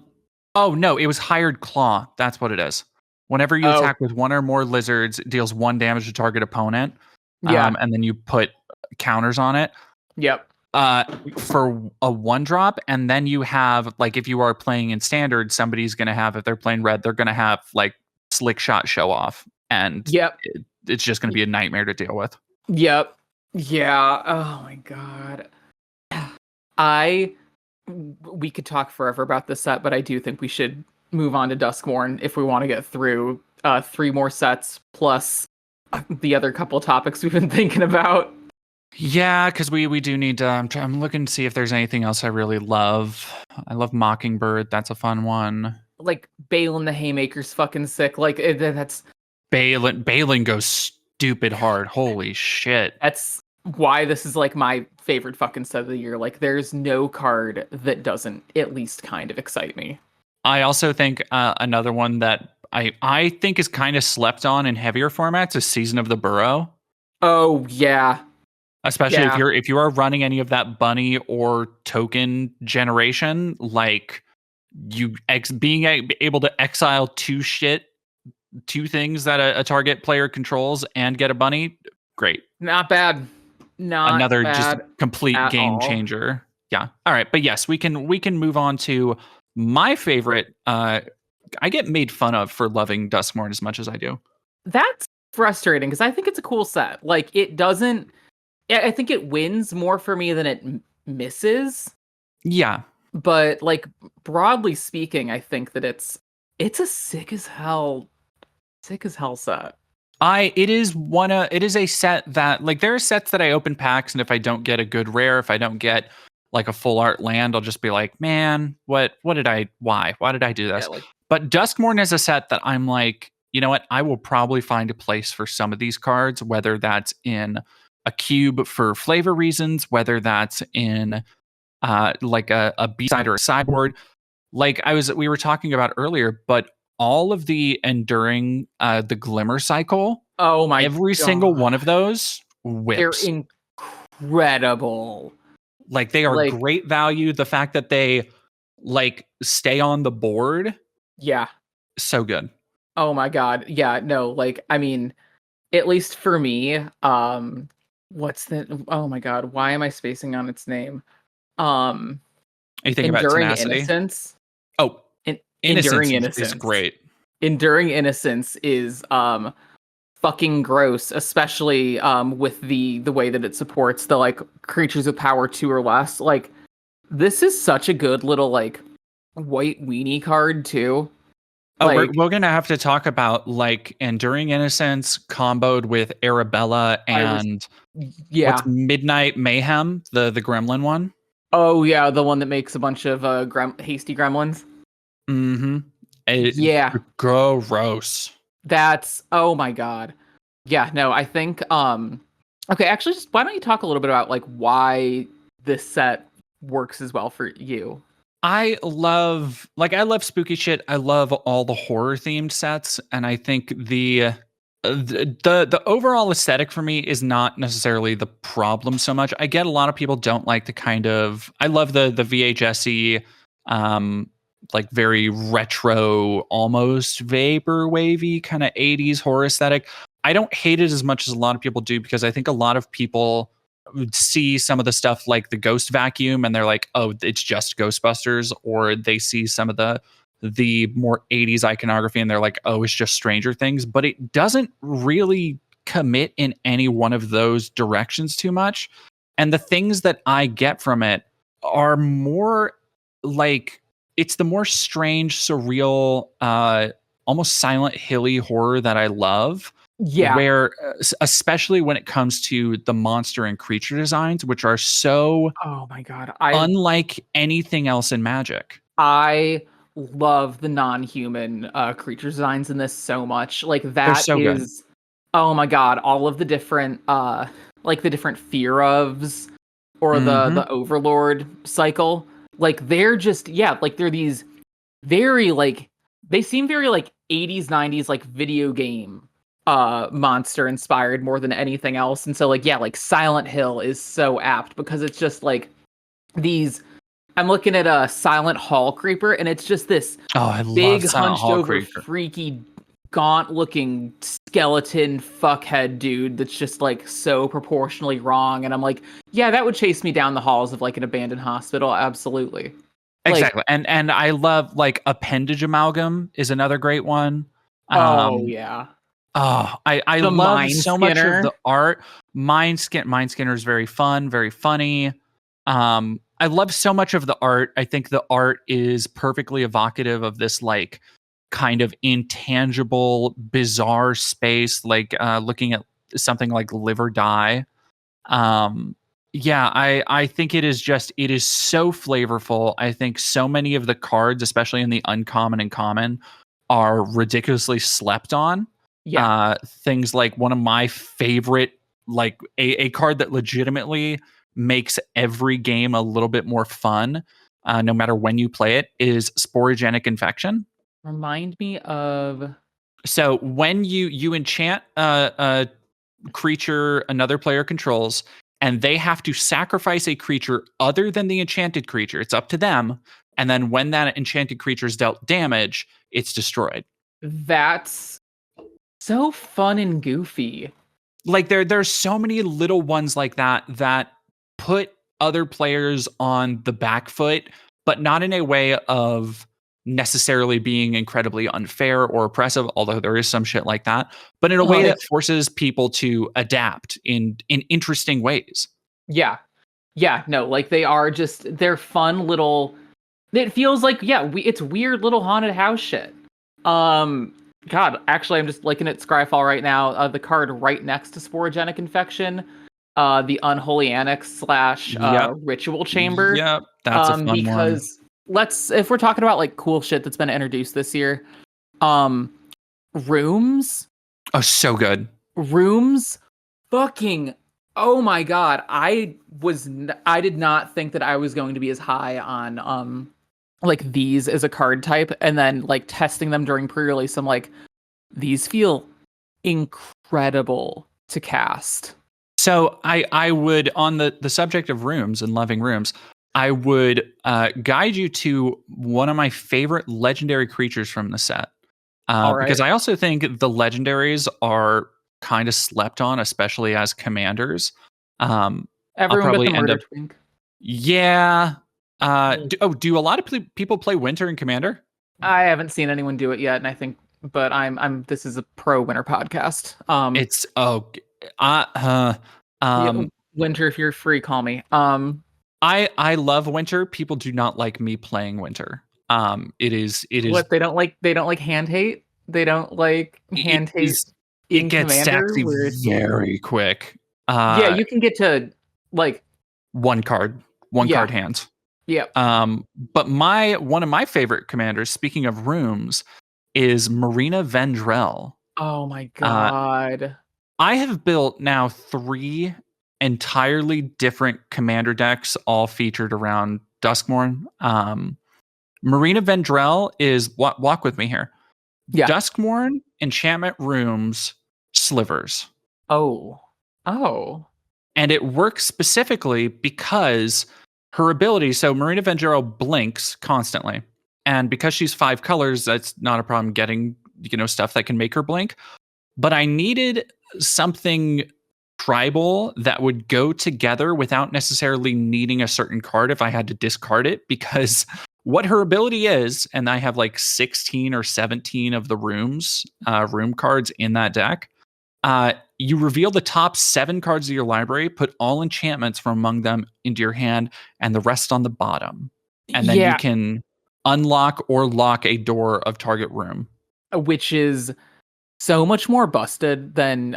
no, it was Hired Claw. That's what it is. Whenever you attack with one or more lizards, it deals 1 damage to target opponent. And then you put counters on it. Yep. For a 1-drop, and then you have like if you are playing in standard, somebody's gonna have, if they're playing red, they're gonna have like Slick Shot Show Off, and it's just gonna be a nightmare to deal with. Yep. Yeah. Oh my God. We could talk forever about this set, but I do think we should move on to Duskmourn if we want to get through 3 more sets plus the other couple topics we've been thinking about. Yeah, because we do need to. I'm looking to see if there's anything else I really love. I love Mockingbird. That's a fun one. Like Balin the Haymaker's fucking sick. Like that's Balin goes stupid hard. Holy shit. That's why this is like my favorite fucking set of the year. Like there's no card that doesn't at least kind of excite me. I also think another one that I think is kind of slept on in heavier formats is Season of the Burrow. Oh yeah. Especially if you are running any of that bunny or token generation, like being able to exile 2 things that a target player controls and get a bunny, great. Not bad. Another bad just complete game changer. Yeah. All right, but yes, we can move on to my favorite. I get made fun of for loving Duskmourn as much as I do. That's frustrating because I think it's a cool set. Like it doesn't. I think it wins more for me than it misses. Yeah. But like broadly speaking, I think that it's a sick as hell set. It is a set that like there are sets that I open packs, and if I don't get a good rare, if I don't get like a full art land, I'll just be like, man, why did I do this? Yeah, but Duskmourn is a set that I'm like, you know what? I will probably find a place for some of these cards, whether that's in a cube for flavor reasons, whether that's in like a B-side or a sideboard. Like we were talking about earlier, but all of the enduring the Glimmer cycle, oh my every single one of those whips. They're incredible. Like they are Like, great value. The fact that they like stay on the board, yeah. so good. Oh my god. Yeah, no, like I mean, at least for me, what's the oh my god, why am I spacing on its name? Um Are you thinking about Enduring tenacity? Innocence. Oh, Enduring innocence is Innocence. great. Enduring Innocence is fucking gross, especially with the way that it supports the like creatures with power 2 or less. Like this is such a good little like white weenie card too. Oh, we're Like gonna have to talk about like Enduring Innocence comboed with Arabella I was and what's yeah. Midnight Mayhem, the gremlin one. Oh yeah, the one that makes a bunch of hasty gremlins. Mm-hmm. Yeah. Gross. That's oh my god. Yeah, no, I think okay, actually just why don't you talk a little bit about like why this set works as well for you? I love spooky shit. I love all the horror themed sets, and I think the overall aesthetic for me is not necessarily the problem so much. I get a lot of people don't like the kind of I love the VHS-y like very retro, almost vapor wavy kind of 80s horror aesthetic. I don't hate it as much as a lot of people do because I think a lot of people would see some of the stuff like the ghost vacuum and they're like, oh, it's just Ghostbusters, or they see some of the more 80s iconography and they're like, oh, it's just Stranger Things, but it doesn't really commit in any one of those directions too much. And the things that I get from it are more like it's the more strange, surreal, almost Silent Hilly horror that I love. Yeah. Where, especially when it comes to the monster and creature designs, which are so Oh my god. unlike anything else in Magic. I love the non-human creature designs in this so much. Like They're that so good. is oh my god, all of the different like the different fear ofs or Mhm. the overlord cycle. Like they're just yeah, like they're these very like they seem very like 80s 90s like video game monster inspired more than anything else. And so like yeah, like Silent Hill is so apt because it's just like these I'm looking at a Silent Hall creeper, and it's just this Oh, I love big, Silent hunched Hall over, Creature. freaky, gaunt looking skeleton fuckhead dude that's just like so proportionally wrong. And I'm like, yeah, that would chase me down the halls of like an abandoned hospital. Absolutely. Like, Exactly. And I love like Appendage Amalgam is another great one. oh Um yeah. I The love Mind so much of Skinner. the art. Mind Skinner is very fun, very funny. I love so much of the art. I think the art is perfectly evocative of this like kind of intangible, bizarre space, like looking at something like Live or Die. Um, yeah, I think it is so flavorful. I think so many of the cards, especially in the uncommon and common, are ridiculously slept on. Yeah. Things like one of my favorite, like a card that legitimately makes every game a little bit more fun, no matter when you play it, is Sporogenic Infection. Remind me of So when you enchant a creature another player controls, and they have to sacrifice a creature other than the enchanted creature. It's up to them. And then when that enchanted creature is dealt damage, it's destroyed. that's so fun and goofy. Like there's so many little ones like that that put other players on the back foot, but not in a way of necessarily being incredibly unfair or oppressive, although there is some shit like that, but in a way Like, that forces people to adapt in interesting ways. yeah. Yeah, no, like they are just they're fun little it feels like yeah, it's weird little haunted house shit. God, actually I'm just looking at Scryfall right now, the card right next to Sporogenic Infection, the Unholy Annex slash Yep. Ritual Chamber. Yep. That's a fun one. Because if we're talking about like cool shit that's been introduced this year, um rooms Oh, so good. rooms fucking oh my god, I did not think that I was going to be as high on like these as a card type, and then like testing them during pre-release I'm like these feel incredible to cast. So I would, on the subject of rooms and loving rooms, I would guide you to one of my favorite legendary creatures from the set. All right. Because I also think the legendaries are kind of slept on, especially as commanders. I'll Everyone but probably the end murder up, twink. yeah. Mm. Do a lot of people play Winter in Commander? I haven't seen anyone do it yet, and I think, but I'm. This is a pro winter podcast. It's uh, Yeah, um, winter, if you're free, call me. I love Winter. People do not like me playing Winter. It is What they don't like hand hate. They don't like it hand hate is it in gets Commander, sexy where it's very quick. yeah, you can get to like One card, one yeah, card hands. yeah. But one of my favorite commanders, speaking of rooms, is Marina Vendrell. Oh my Uh, god. I have built now 3 entirely different commander decks, all featured around Duskmourn. Marina Vendrell is walk with me here. Yeah. Duskmourn, enchantment rooms, slivers. Oh. Oh. And it works specifically because her ability, so Marina Vendrell blinks constantly. And because she's 5 colors, that's not a problem getting, stuff that can make her blink. But I needed something tribal that would go together without necessarily needing a certain card if I had to discard it, because what her ability is, and I have like 16 or 17 of the room cards in that deck. You reveal the top 7 cards of your library, put all enchantments from among them into your hand, and the rest on the bottom. And then you can unlock or lock a door of target room. Which is so much more busted than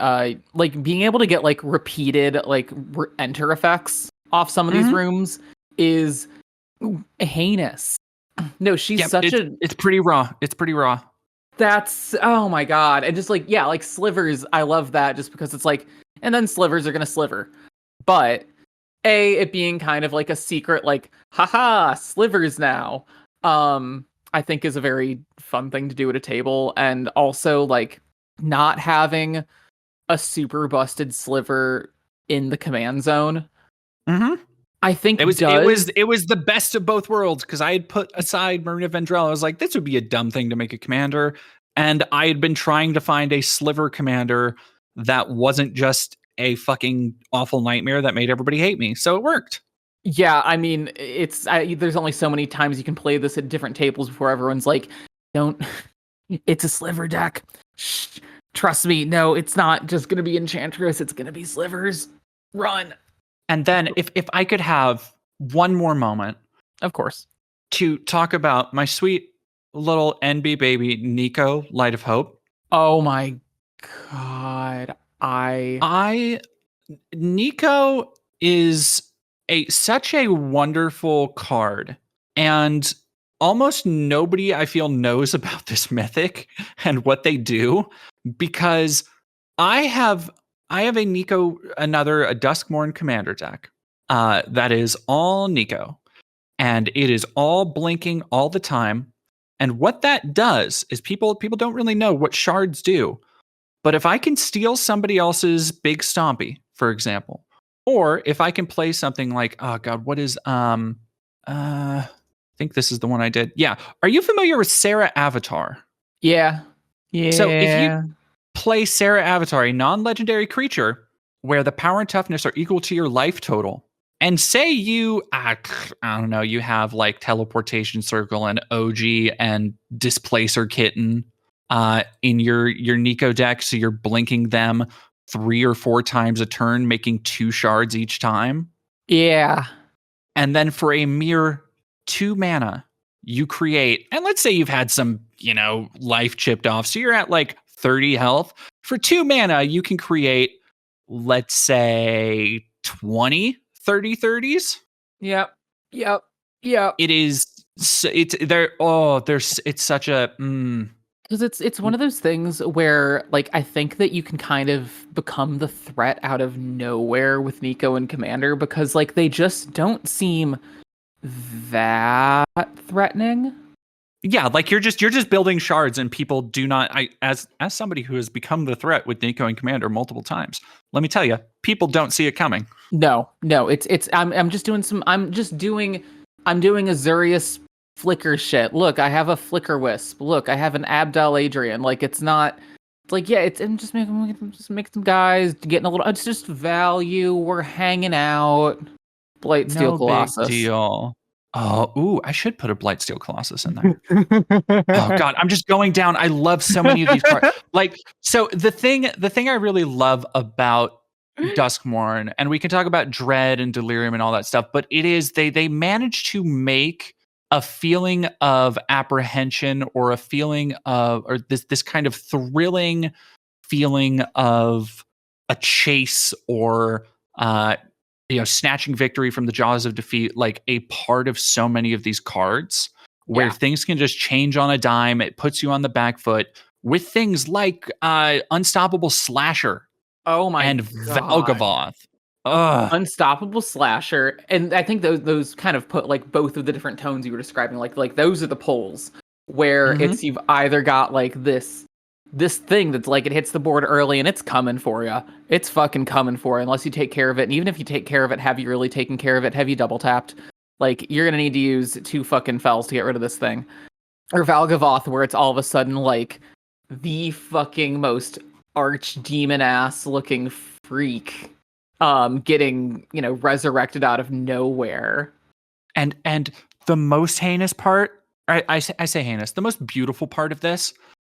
like being able to get like repeated like enter effects off some of these rooms is heinous. No, she's it's pretty raw. It's pretty raw. That's oh my god. And just like like slivers, I love that just because it's like and then slivers are gonna sliver. But it being kind of like a secret like haha slivers now I think is a very fun thing to do at a table. And also like not having a super busted sliver in the command zone. I think it was the best of both worlds, because I had put aside Marina Vendrell. I was like, this would be a dumb thing to make a commander, and I had been trying to find a sliver commander that wasn't just a fucking awful nightmare that made everybody hate me. So it worked. Yeah, I mean, there's only so many times you can play this at different tables before everyone's like, don't. It's a sliver deck. Shh, trust me. No, it's not just going to be Enchantress. It's going to be slivers. Run. And then if I could have one more moment, of course, to talk about my sweet little NB baby, Nico, Light of Hope. Oh my god. Nico is such a wonderful card, and almost nobody I feel knows about this mythic and what they do, because I have a Nico, a Duskmourn commander deck that is all Nico, and it is all blinking all the time. And what that does is people don't really know what shards do. But if I can steal somebody else's big stompy, for example, or if I can play something like, oh god, what is I think this is the one I did. Yeah. Are you familiar with Sarah Avatar? Yeah. So if you play Sarah Avatar, a non-legendary creature where the power and toughness are equal to your life total, and say you, I don't know, you have like Teleportation Circle and OG and Displacer Kitten in your Nico deck, so you're blinking them 3 or 4 times a turn, making 2 shards each time. Yeah. And then for a mere 2 mana, you create, and let's say you've had some, life chipped off, so you're at like 30 health. For 2 mana, you can create, let's say, 20 30/30s. Yep. It is. It's there. Oh, it's such a. Because it's one of those things where, like, I think that you can kind of become the threat out of nowhere with Nico and Commander, because, like, they just don't seem that threatening. Yeah, like you're just building shards, and people do not. As somebody who has become the threat with Nico and Commander multiple times, let me tell you, people don't see it coming. No, it's I'm just doing I'm doing Azurius flicker shit. Look, I have a flicker wisp. Look, I have an Abdel Adrian. Like it's not. It's like yeah, it's and just make some guys getting a little. It's just value. We're hanging out. Blight Steel No big Colossus. deal. Oh, ooh, I should put a Blightsteel Colossus in there. Oh God, I'm just going down. I love so many of these cards. Like, so the thing I really love about Duskmourn, and we can talk about Dread and Delirium and all that stuff, but it is they manage to make a feeling of apprehension or a feeling of or this kind of thrilling feeling of a chase or snatching victory from the jaws of defeat, like a part of so many of these cards where things can just change on a dime. It puts you on the back foot with things like Unstoppable Slasher. Oh my and God. Valgavoth. Ugh. Unstoppable Slasher, and I think those kind of put like both of the different tones you were describing. Like those are the poles where it's you've either got like this thing that's like it hits the board early and it's coming for you. It's fucking coming for you unless you take care of it. And even if you take care of it, have you really taken care of it? Have you double tapped? Like you're gonna need to use 2 fucking fells to get rid of this thing. Or Valgavoth, where it's all of a sudden like the fucking most archdemon ass looking freak getting resurrected out of nowhere. And the most heinous part, I say heinous, the most beautiful part of this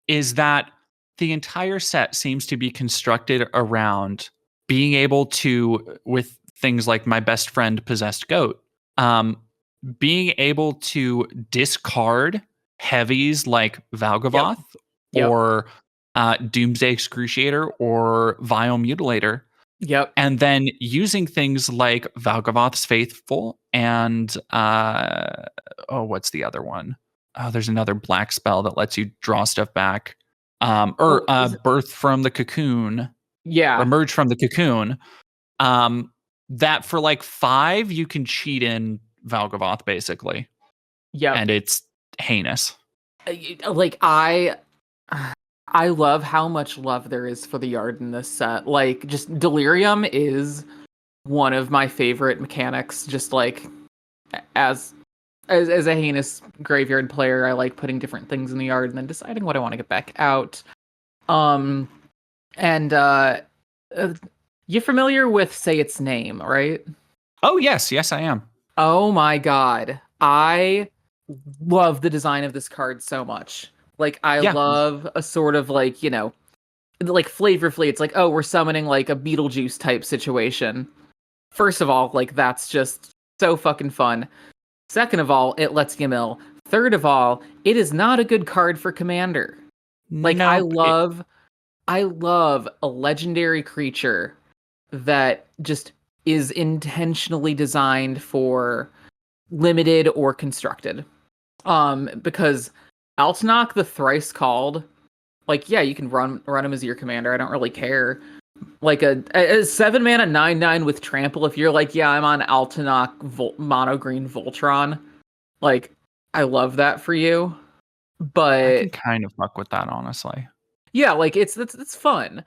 is that the entire set seems to be constructed around being able to, with things like My Best Friend Possessed Goat, being able to discard heavies like Valgavoth or Doomsday Excruciator or Vile Mutilator. Yep. And then using things like Valgavoth's Faithful and what's the other one? Oh, there's another black spell that lets you draw stuff back. Birth from the Cocoon. Yeah. Emerge from the Cocoon. That for like 5, you can cheat in Valgavoth, basically. Yeah. And it's heinous. Like I love how much love there is for the yard in this set. Like, just Delirium is one of my favorite mechanics. Just like as a heinous graveyard player, I like putting different things in the yard and then deciding what I want to get back out. You familiar with Say Its Name, right? Oh yes, I am. Oh my God, I love the design of this card so much. Like, I love a sort of like, like flavorfully, it's like, oh, we're summoning like a Beetlejuice type situation. First of all, like, that's just so fucking fun. Second of all, it lets you mill. Third of all, it is not a good card for Commander. Like, nope. I love a legendary creature that just is intentionally designed for limited or constructed. Because Altanok the Thrice Called, like, yeah, you can run him as your commander. I don't really care. Like a 7-mana 9/9 with trample. If you're like, yeah, I'm on Altanok mono green Voltron, like, I love that for you. But I can kind of fuck with that, honestly. Yeah, like it's fun.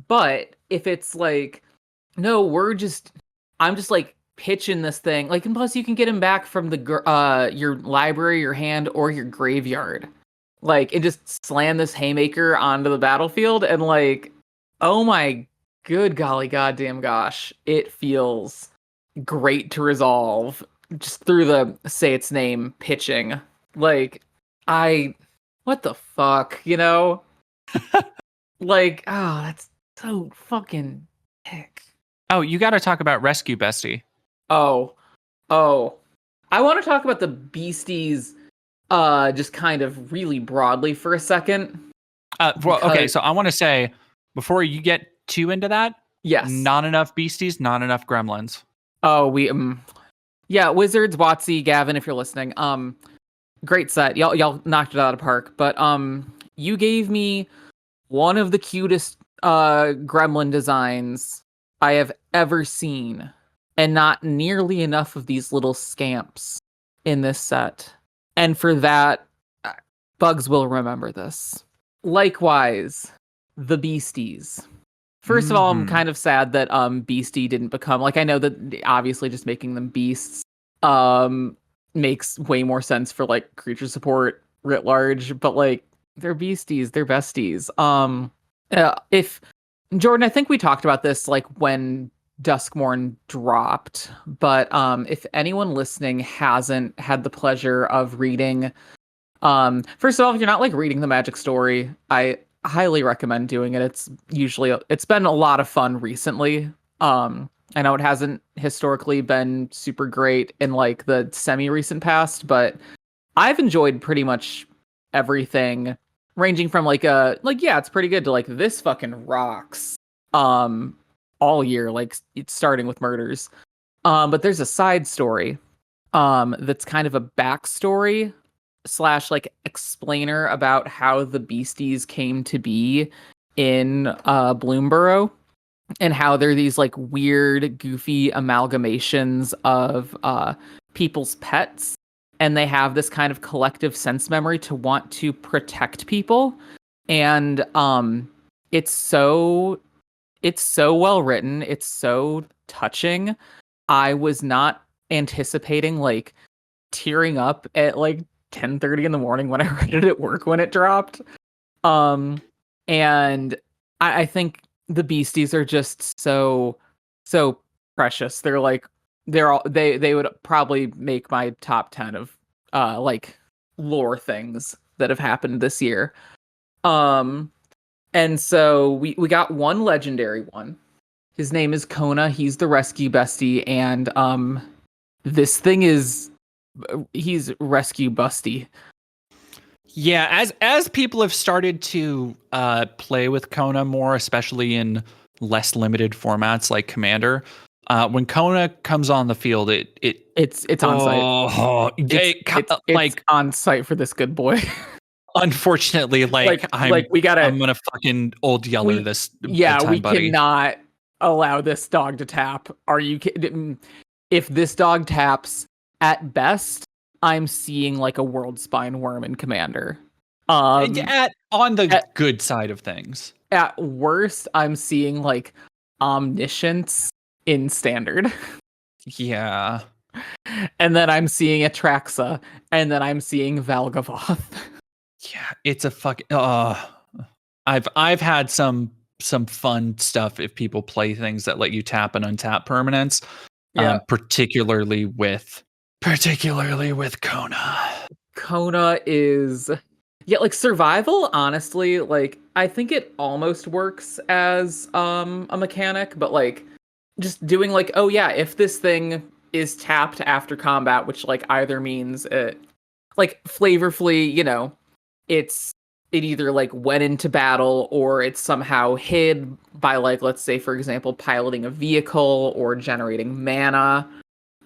But if it's like, no, I'm just like pitching this thing. Like, and plus you can get him back from the your library, your hand, or your graveyard. Like, and just slam this haymaker onto the battlefield, and like, oh my good golly goddamn gosh, it feels great to resolve just through the Say Its Name pitching. Like, what the fuck, Like, oh, that's so fucking heck. Oh, you got to talk about Rescue Bestie. Oh, I want to talk about the beasties, just kind of really broadly for a second. Okay, so I want to say before you get too into that, yes, not enough beasties, not enough gremlins. Oh, yeah, Wizards, Watsy, Gavin, if you're listening, great set, y'all knocked it out of the park. But you gave me one of the cutest gremlin designs I have ever seen, and not nearly enough of these little scamps in this set. And for that, Bugs will remember this. Likewise, the Beasties. First of all, I'm kind of sad that Beastie didn't become, like, I know that obviously just making them beasts makes way more sense for like creature support writ large, but like they're beasties, they're besties. If Jordan, I think we talked about this like when Duskmorn dropped, but if anyone listening hasn't had the pleasure of reading, first of all, if you're not like reading the Magic story, I highly recommend doing it. It's been a lot of fun recently. I know it hasn't historically been super great in like the semi-recent past, but I've enjoyed pretty much everything, ranging from yeah, it's pretty good to like this fucking rocks. All year, like it's starting with murders. But there's a side story that's kind of a backstory / like explainer about how the Beasties came to be in Bloomborough, and how they're these like weird, goofy amalgamations of people's pets, and they have this kind of collective sense memory to want to protect people. And it's so well written, it's so touching. I was not anticipating like tearing up at like 10:30 in the morning when I read it at work when it dropped. And I think the Beasties are just so precious. They would probably make my top 10 of like lore things that have happened this year. And so we got one legendary one. His name is Kona. He's the rescue bestie, and this thing he's rescue busty. Yeah, as people have started to play with Kona more, especially in less limited formats like Commander, when Kona comes on the field, it's on site. It's on site for this good boy. Unfortunately, I'm gonna fucking old yeller this. Yeah, bedtime, we buddy. cannot allow this dog to tap. Are you kidding? If this dog taps, at best, I'm seeing like a world spine worm in Commander. On the good side of things. At worst, I'm seeing like omniscience in Standard. Yeah. And then I'm seeing Atraxa, and then I'm seeing Valgavoth. Yeah, it's a fucking. I've had some fun stuff if people play things that let you tap and untap permanents. Yeah. Particularly with Kona. Kona is like survival. Honestly, like I think it almost works as a mechanic, but like just doing like, oh yeah, if this thing is tapped after combat, which like either means it like flavorfully, it either like went into battle or it's somehow hid by like, let's say for example, piloting a vehicle or generating mana.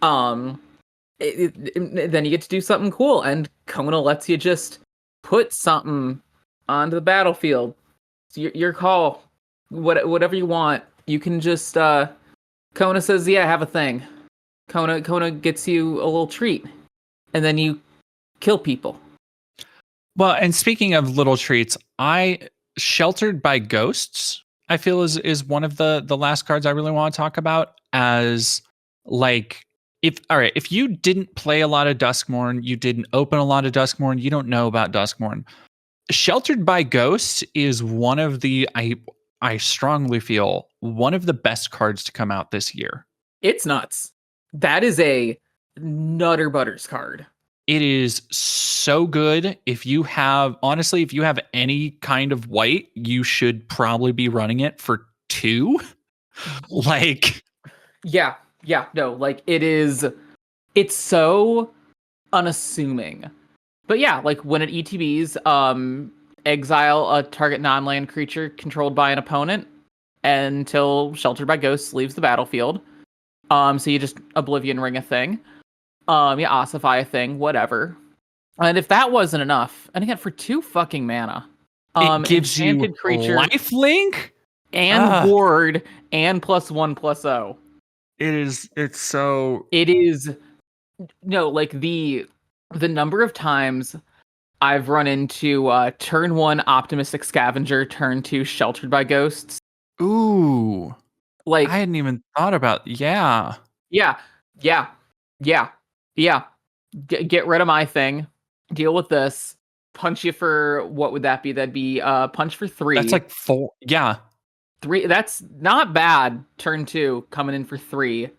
Then you get to do something cool, and Kona lets you just put something onto the battlefield. It's your call. Whatever you want. You can just Kona says, yeah, have a thing. Kona gets you a little treat, and then you kill people. Well, and speaking of little treats, Sheltered by Ghosts, I feel is one of the last cards I really want to talk about, as like, if you didn't play a lot of Duskmorn, you didn't open a lot of Duskmorn, you don't know about Duskmorn. Sheltered by Ghosts is one of the, I strongly feel, one of the best cards to come out this year. It's nuts. That is a Nutter Butters card. It is so good. If you have any kind of white, you should probably be running it for 2. Like, yeah, no, like it's so unassuming. But yeah, like when it ETBs, exile a target non-land creature controlled by an opponent until Sheltered by Ghosts leaves the battlefield. So you just Oblivion Ring a thing. You ossify a thing, whatever. And if that wasn't enough, and again for 2 fucking mana, it gives you creature, lifelink and ward and +1/+0. It is no, like the number of times I've run into turn 1 Optimistic Scavenger, turn 2 Sheltered by Ghosts. Ooh. Like, I hadn't even thought about. Yeah. yeah. Get rid of my thing. Deal with this. Punch you for, what would that be? That'd be punch for 3. That's like 4. Yeah. 3. That's not bad. Turn 2 coming in for 3.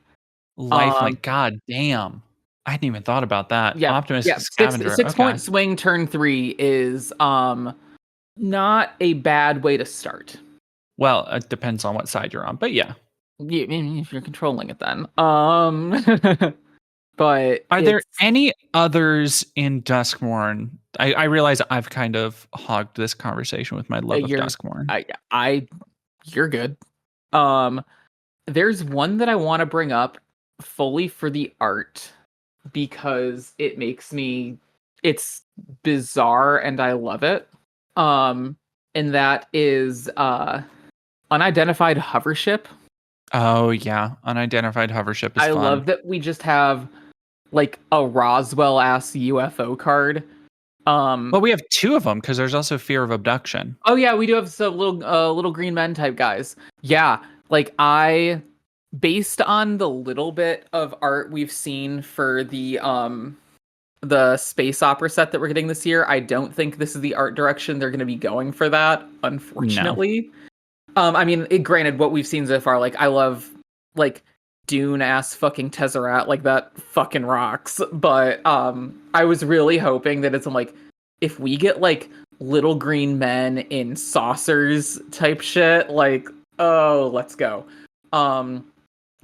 Lifelink. God damn. I hadn't even thought about that. Yeah. Optimistic Yeah. Scavenger. 6 Okay. point swing turn 3 is not a bad way to start. Well, it depends on what side you're on, but yeah. Yeah, if you're controlling it, then. But Are there any others in Duskmourn? I realize I've kind of hogged this conversation with my love of Duskmourn. You're good. There's one that I want to bring up fully for the art because it's bizarre and I love it. And that is Unidentified Hovership. Oh yeah, Unidentified Hovership is I fun. love that we just have like a Roswell ass UFO card. Well, we have 2 of them because there's also Fear of Abduction. Oh yeah, we do have some little green men type guys. Yeah, like based on the little bit of art we've seen for the space opera set that we're getting this year, I don't think this is the art direction they're going to be going for that, unfortunately. No. I mean, granted, what we've seen so far, like I love like Dune ass fucking Tesseract, like that fucking rocks. But I was really hoping that it's like if we get like little green men in saucers type shit, like oh, let's go.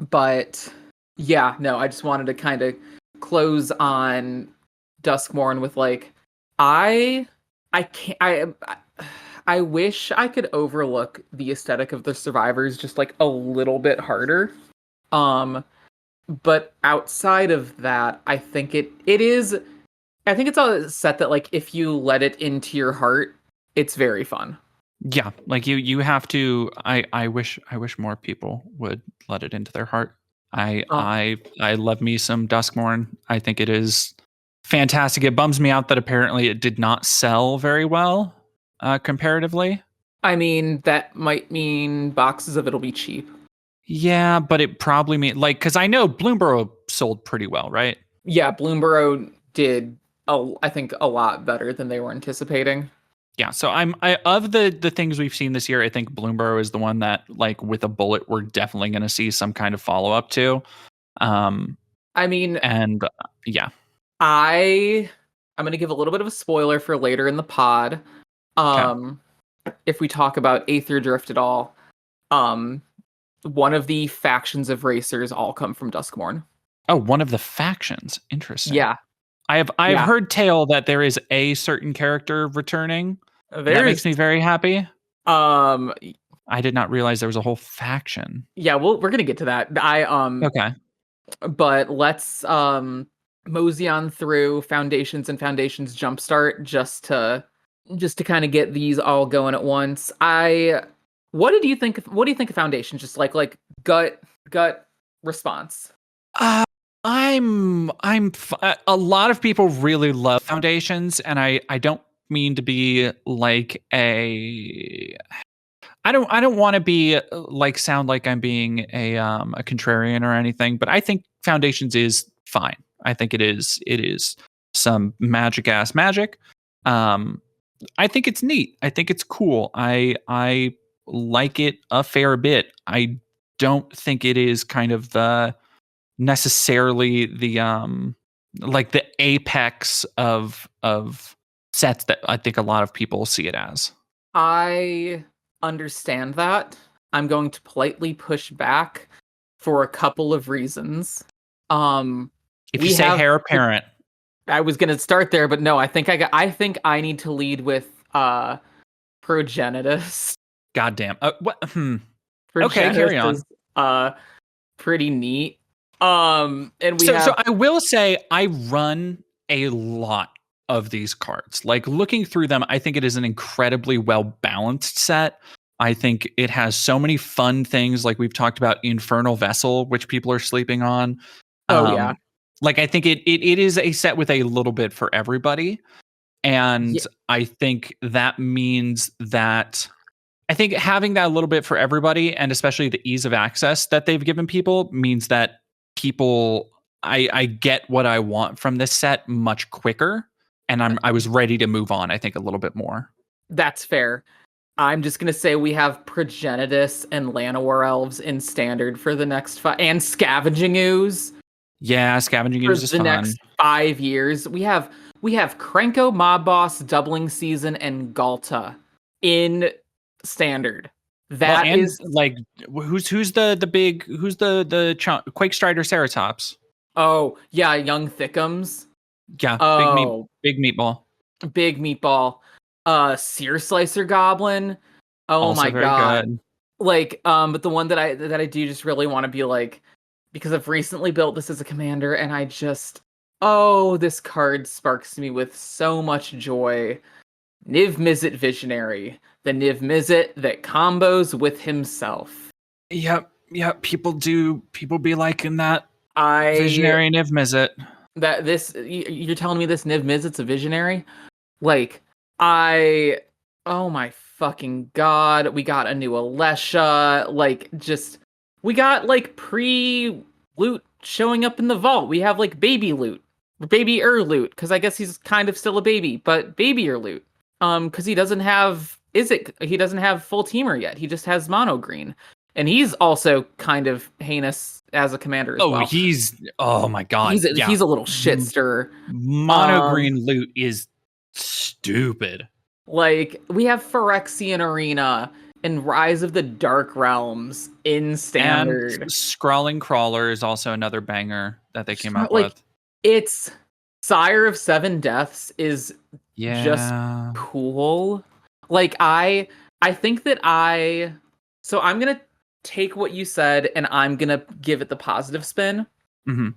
But yeah, no, I just wanted to kind of close on Duskmourn with like I wish I could overlook the aesthetic of the survivors just like a little bit harder. But outside of that, I think it's a set that like if you let it into your heart, it's very fun. Yeah, like you have to. I wish more people would let it into their heart. I love me some Duskmourn. I think it is fantastic. It bums me out that apparently it did not sell very well comparatively. I mean, that might mean boxes of it'll be cheap. Yeah, but it probably means like because I know Bloomborough sold pretty well, right? Yeah, Bloomborough did I think a lot better than they were anticipating. Yeah, so of the things we've seen this year, I think Bloomborough is the one that like with a bullet we're definitely going to see some kind of follow up to. I mean, and yeah, I'm going to give a little bit of a spoiler for later in the pod. Okay. If we talk about Aether Drift at all, one of the factions of racers all come from Duskmourn. Oh, one of the factions. Interesting. Yeah. I've heard tale that there is a certain character returning. That makes me very happy. I did not realize there was a whole faction. Yeah, we're gonna get to that. Okay. But let's mosey on through Foundations and Foundations Jumpstart just to kind of get these all going at once. What do you think of Foundations? Just like gut response. A lot of people really love Foundations, and I don't mean to be like I don't want to be like sound like I'm being a contrarian or anything, but I think Foundations is fine. I think it is some magic ass magic. I think it's neat. I think it's cool. I like it a fair bit. I don't think it is kind of the necessarily the like the apex of sets that I think a lot of people see it as. I understand that. I'm going to politely push back for a couple of reasons. If you say heir apparent. I was going to start there, but no, I think I need to lead with Progenitus. Goddamn. What? Progenitus okay, carry on. Is pretty neat. And so I will say I run a lot of these cards. Like looking through them, I think it is an incredibly well balanced set. I think it has so many fun things. Like we've talked about Infernal Vessel, which people are sleeping on. Oh yeah. Like I think it is a set with a little bit for everybody. And Yeah. I think that means that I think having that a little bit for everybody, and especially the ease of access that they've given people, means that people I get what I want from this set much quicker, and I was ready to move on, I think, a little bit more. That's fair. I'm just gonna say we have Progenitus and Llanowar Elves in standard for the next and Scavenging Ooze Yeah, Scavenging for Ooze is the fun. next 5 years. We have Krenko Mob Boss Doubling Season and Galta in standard. Well, That and is like who's the big Quake Strider Ceratops? oh yeah, Young Thickums. Yeah, Oh, big meatball. big meatball. Sear Slicer Goblin. Oh Also my very god. good. Like, but the one that I do just really want to be like, because I've recently built this as a commander, and I just this card sparks me with so much joy. Niv Mizzet Visionary. The Niv Mizzet that combos with himself. Yep. People be liking that I Visionary Niv Mizzet. that this you're telling me this Niv Mizzet's a visionary? Like, I oh my fucking god, we got a new Alesha, like just we got like pre loot showing up in the vault. We have like baby loot. Baby loot, because I guess he's kind of still a baby, but baby loot. Because he doesn't have he doesn't have full teamer yet. He just has mono green. And he's also kind of heinous as a commander as well. Oh my god. He's a little shit stirrer. Mono green loot is stupid. Like, we have Phyrexian Arena and Rise of the Dark Realms in standard. And Scrawling Crawler is also another banger that they came up with. It's Sire of Seven Deaths is just cool. Like, I think that so I'm gonna take what you said and I'm gonna give it the positive spin. Mm-hmm.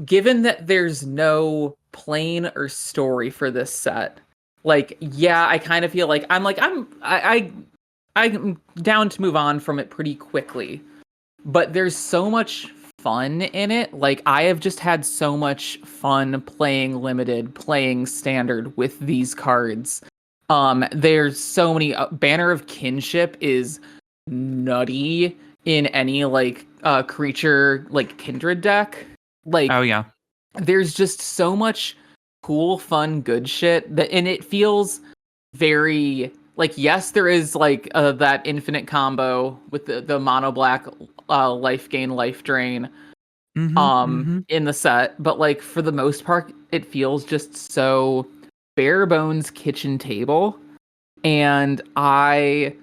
Given that there's no plane or story for this set, like, yeah, I kind of feel like I'm down to move on from it pretty quickly. But there's so much fun in it. Like, I have just had so much fun playing limited, playing standard with these cards. There's so many Banner of Kinship is nutty in any like creature like kindred deck. Like, oh yeah, there's just so much cool, fun, good shit that, and it feels very like, yes, there is like that infinite combo with the mono black life gain, life drain in the set, but like for the most part it feels just so bare bones kitchen table, and I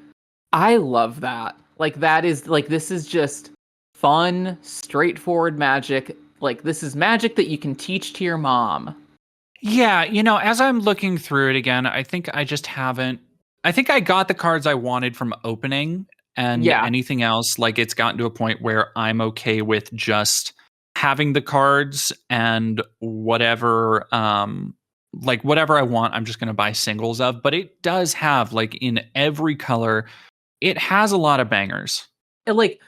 love that. Like, that is like, this is just fun, straightforward magic. Like, this is magic that you can teach to your mom. Yeah, as I'm looking through it again, I think I just haven't. I think I got the cards I wanted from opening, and anything else, like, it's gotten to a point where I'm okay with just having the cards, and whatever whatever I want, I'm just going to buy singles of. But it does have, like, in every color, it has a lot of bangers. Like,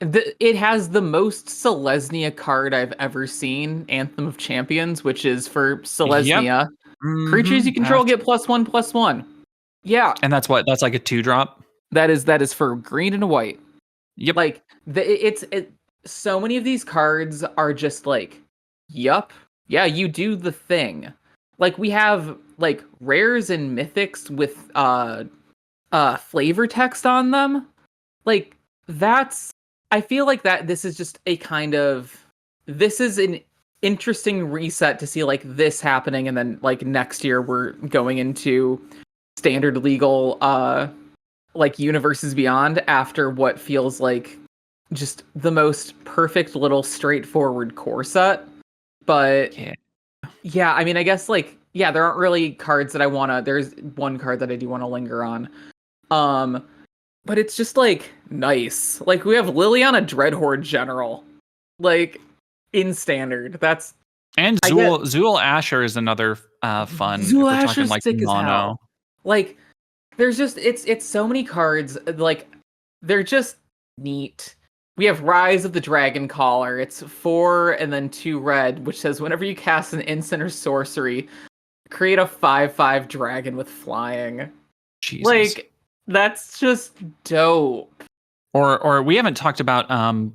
it has the most Selesnya card I've ever seen, Anthem of Champions, which is for Selesnya. Yep. Creatures you control get +1/+1. Yeah. And that's like a 2-drop? That is for green and white. Yep. Like, so many of these cards are just like, yup, yeah, you do the thing. Like, we have like rares and mythics with flavor text on them. Like, I feel like that this is just this is an interesting reset to see like this happening, and then like next year we're going into standard legal like Universes Beyond after what feels like just the most perfect little straightforward core set. But yeah, I mean, I guess like, yeah, there aren't really cards that there's one card that I do want to linger on. But it's just like nice. Like, we have Liliana Dreadhorde General, like, in standard. And Zool Asher is another fun. Zool Asher's like sick mono. As hell. Like, there's just it's so many cards. Like, they're just neat. We have Rise of the Dragon Caller. It's 4 and then 2 red, which says whenever you cast an instant or sorcery, create a 5/5 dragon with flying. Jesus. Like, that's just dope. Or we haven't talked about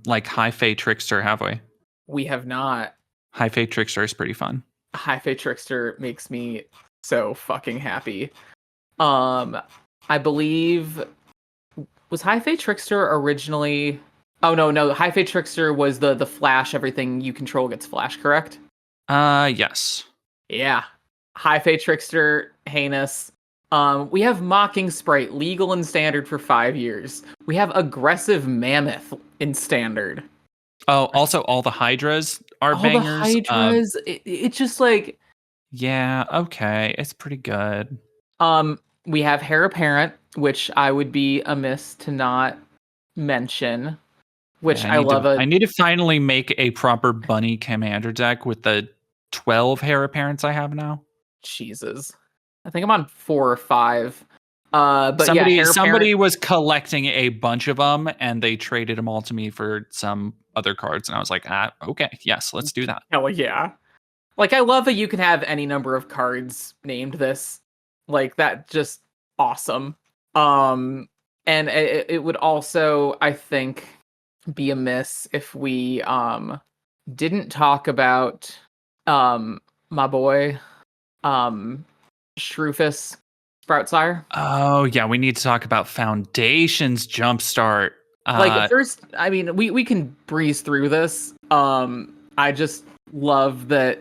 like High Fae Trickster, have we? We have not. High Fae Trickster is pretty fun. High Fae Trickster makes me so fucking happy. I believe, was High Fae Trickster originally? Oh no, High Fae Trickster was the flash. Everything you control gets flash, correct? Yes. Yeah. High Fae Trickster, heinous. We have Mocking Sprite, legal and standard for 5 years. We have Aggressive Mammoth in standard. Oh, also all the Hydras are All bangers. the Hydras, it's just like... Yeah, okay. It's pretty good. We have Heir Apparent, which I would be amiss to not mention. Which Yeah, I need to finally make a proper bunny commander deck with the 12 Heir Apparents I have now. Jesus. I think I'm on 4 or 5. But somebody was collecting a bunch of them and they traded them all to me for some other cards, and I was like, okay, yes, let's do that. Hell yeah. Like, I love that you can have any number of cards named this. Like, that just awesome. And it would also, I think, be amiss if we didn't talk about my boy Shrufus Sproutsire. Oh yeah, we need to talk about Foundations Jumpstart. Like, first, I mean, we can breeze through this. I just love that.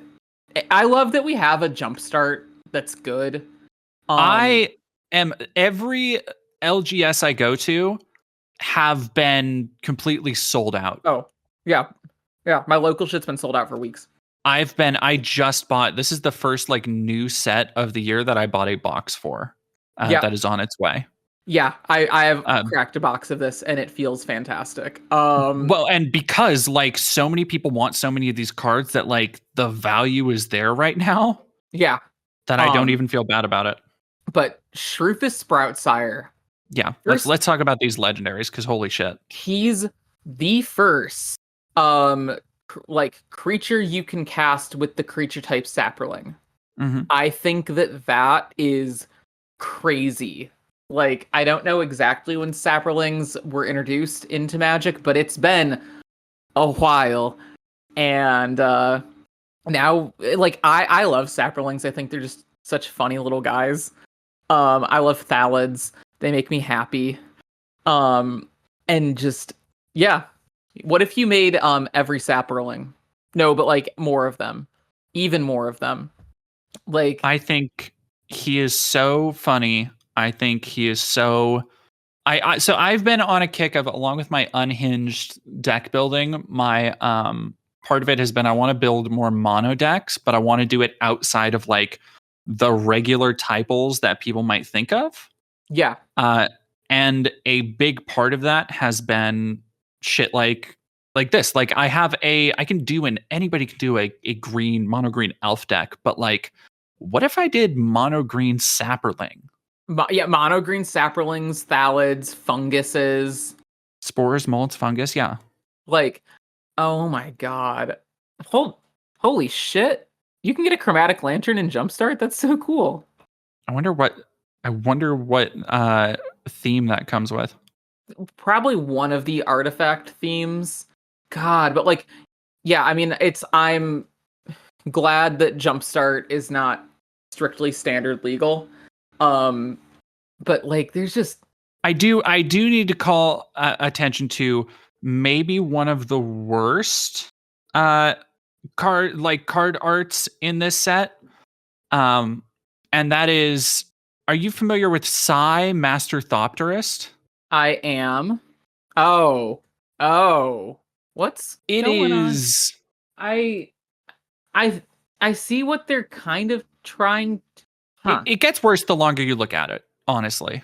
I love that we have a Jumpstart that's good. I am every LGS I go to have been completely sold out. Oh yeah, my local shit's been sold out for weeks. I just bought, this is the first like new set of the year that I bought a box for. That is on its way. Yeah, I have cracked a box of this and it feels fantastic. Well, and because like so many people want so many of these cards that like the value is there right now. Yeah. That I don't even feel bad about it. But Shrufus Sproutsire. Yeah, let's talk about these legendaries, because holy shit. He's the first like creature you can cast with the creature type Saproling. Mm-hmm. I think that is crazy. Like, I don't know exactly when Saprolings were introduced into Magic, but it's been a while. And now, like, I love Saprolings. I think they're just such funny little guys. I love Thalids. They make me happy. And just, yeah. What if you made every Saproling? No, but like more of them. Even more of them. Like, I think he is so funny. I think he is so... So I've been on a kick of, along with my unhinged deck building, my part of it has been I want to build more mono decks, but I want to do it outside of like the regular typals that people might think of. Yeah. And a big part of that has been shit like this. Like anybody can do a green, mono green elf deck, but like, what if I did mono green Saproling? Mono green Saprolings, Thalids, Funguses. Spores, molds, fungus, yeah. Like, oh my god. Holy shit. You can get a Chromatic Lantern in Jumpstart? That's so cool. I wonder what theme that comes with. Probably one of the artifact themes. God, but like, yeah, I mean, I'm glad that Jumpstart is not strictly standard legal. But like, there's just... I do need to call attention to maybe one of the worst card arts in this set. And that is, are you familiar with Psy Master Thopterist? I am. Oh. What's going on? I see what they're kind of trying to... It gets worse the longer you look at it, honestly.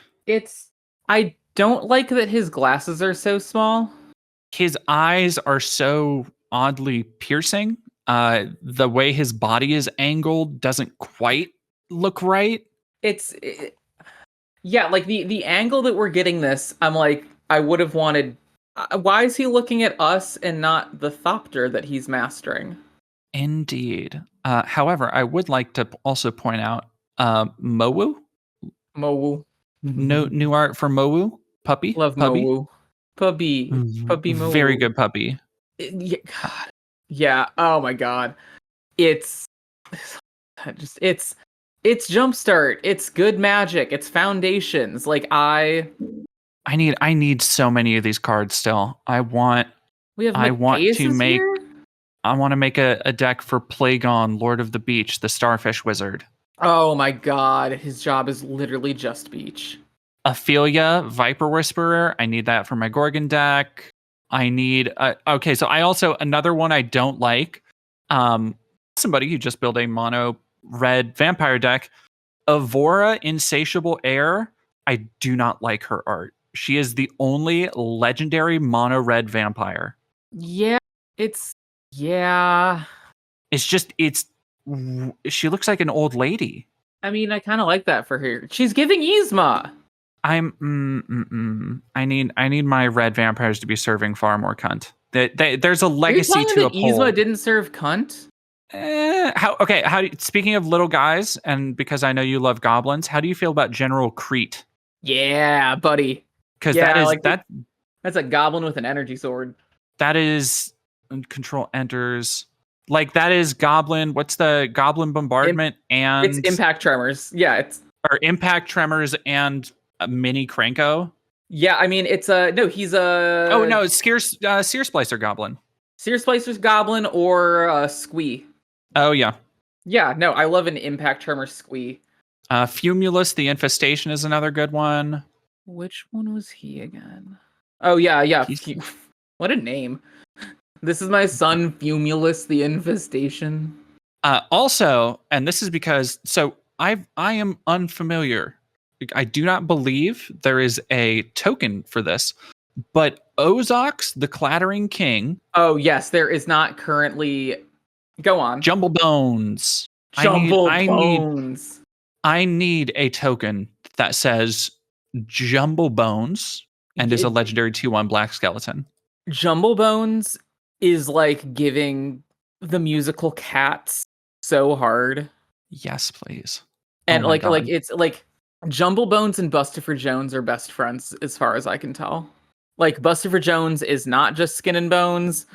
I don't like that his glasses are so small. His eyes are so oddly piercing. The way his body is angled doesn't quite look right. Yeah, like the angle that we're getting this, I'm like, I would have wanted... why is he looking at us and not the Thopter that he's mastering? Indeed. However, I would like to also point out Mowu. Mowu. No new art for Mowu. Puppy. Love Mowu. Puppy. Puppy Mowu. Very good puppy. Yeah, God. Yeah. Oh my God. It's Jumpstart. It's good magic. It's foundations. Like I need so many of these cards still. I want We have I want Matthias to is make here? I want to make a deck for Plagon, Lord of the Beach, the Starfish Wizard. Oh my God. His job is literally just beach. Ophelia, Viper Whisperer. I need that for my Gorgon deck. I need okay, so I also another one I don't like. Somebody who just built a mono red vampire deck. Avora, Insatiable Air. I do not like her art. She is the only legendary mono red vampire. Yeah. Yeah. She looks like an old lady. I mean, I kind of like that for her. She's giving Yzma. I need my red vampires to be serving far more cunt. There's a legacy to uphold. Yzma didn't serve cunt. Speaking of little guys, and because I know you love goblins, how do you feel about General Crete? Yeah, buddy. Because that's a goblin with an energy sword. That is control enters. Like that is goblin. What's the goblin bombardment and it's impact tremors. Yeah, or impact tremors and a mini Cranko. Yeah, I mean it's he's a it's Seer Splicer goblin. Seer Splicer's goblin or Squee. Oh yeah. Yeah, no, I love an impact tremor Squee. Fumulus, the Infestation is another good one. Which one was he again? Oh yeah. What a name. This is my son, Fumulus, the Infestation. Also, and this is because I am unfamiliar. I do not believe there is a token for this, but Ozox, the Clattering King. Oh yes, there is not currently. Go on. Jumble Bones. I need a token that says Jumble Bones and is a legendary 2/1 black skeleton. Jumble Bones is like giving the musical Cats so hard. Yes, please. And it's like Jumble Bones and Bustifer Jones are best friends as far as I can tell. Like Bustifer Jones is not just skin and bones.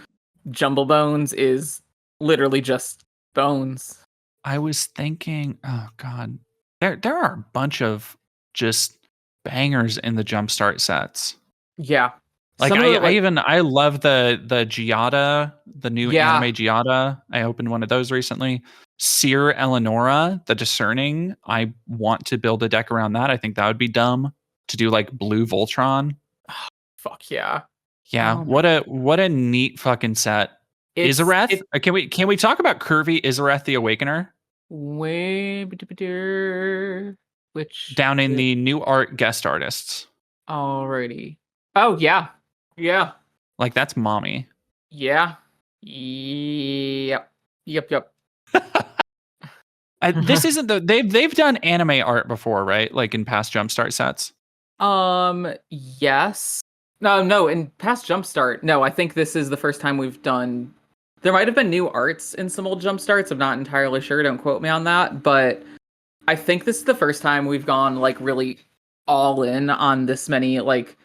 Jumble Bones is literally just bones. I was thinking, oh god. There are a bunch of just bangers in the Jumpstart sets. Yeah. Like I love the Giada, the new anime Giada. I opened one of those recently. Seer Eleonora, the Discerning. I want to build a deck around that. I think that would be dumb to do like Blue Voltron. Oh, fuck yeah. Yeah, what a neat fucking set. Izareth? Can we talk about Curvy Izareth the Awakener? Which down in the new art guest artists. Alrighty. Oh yeah. Yeah. Like that's mommy. Yeah. Yep. This isn't they've done anime art before, right? Like in past Jumpstart sets. Yes. No, in past Jumpstart. No, I think this is the first time we've done. There might have been new arts in some old Jumpstarts. I'm not entirely sure. Don't quote me on that. But I think this is the first time we've gone like really all in on this many like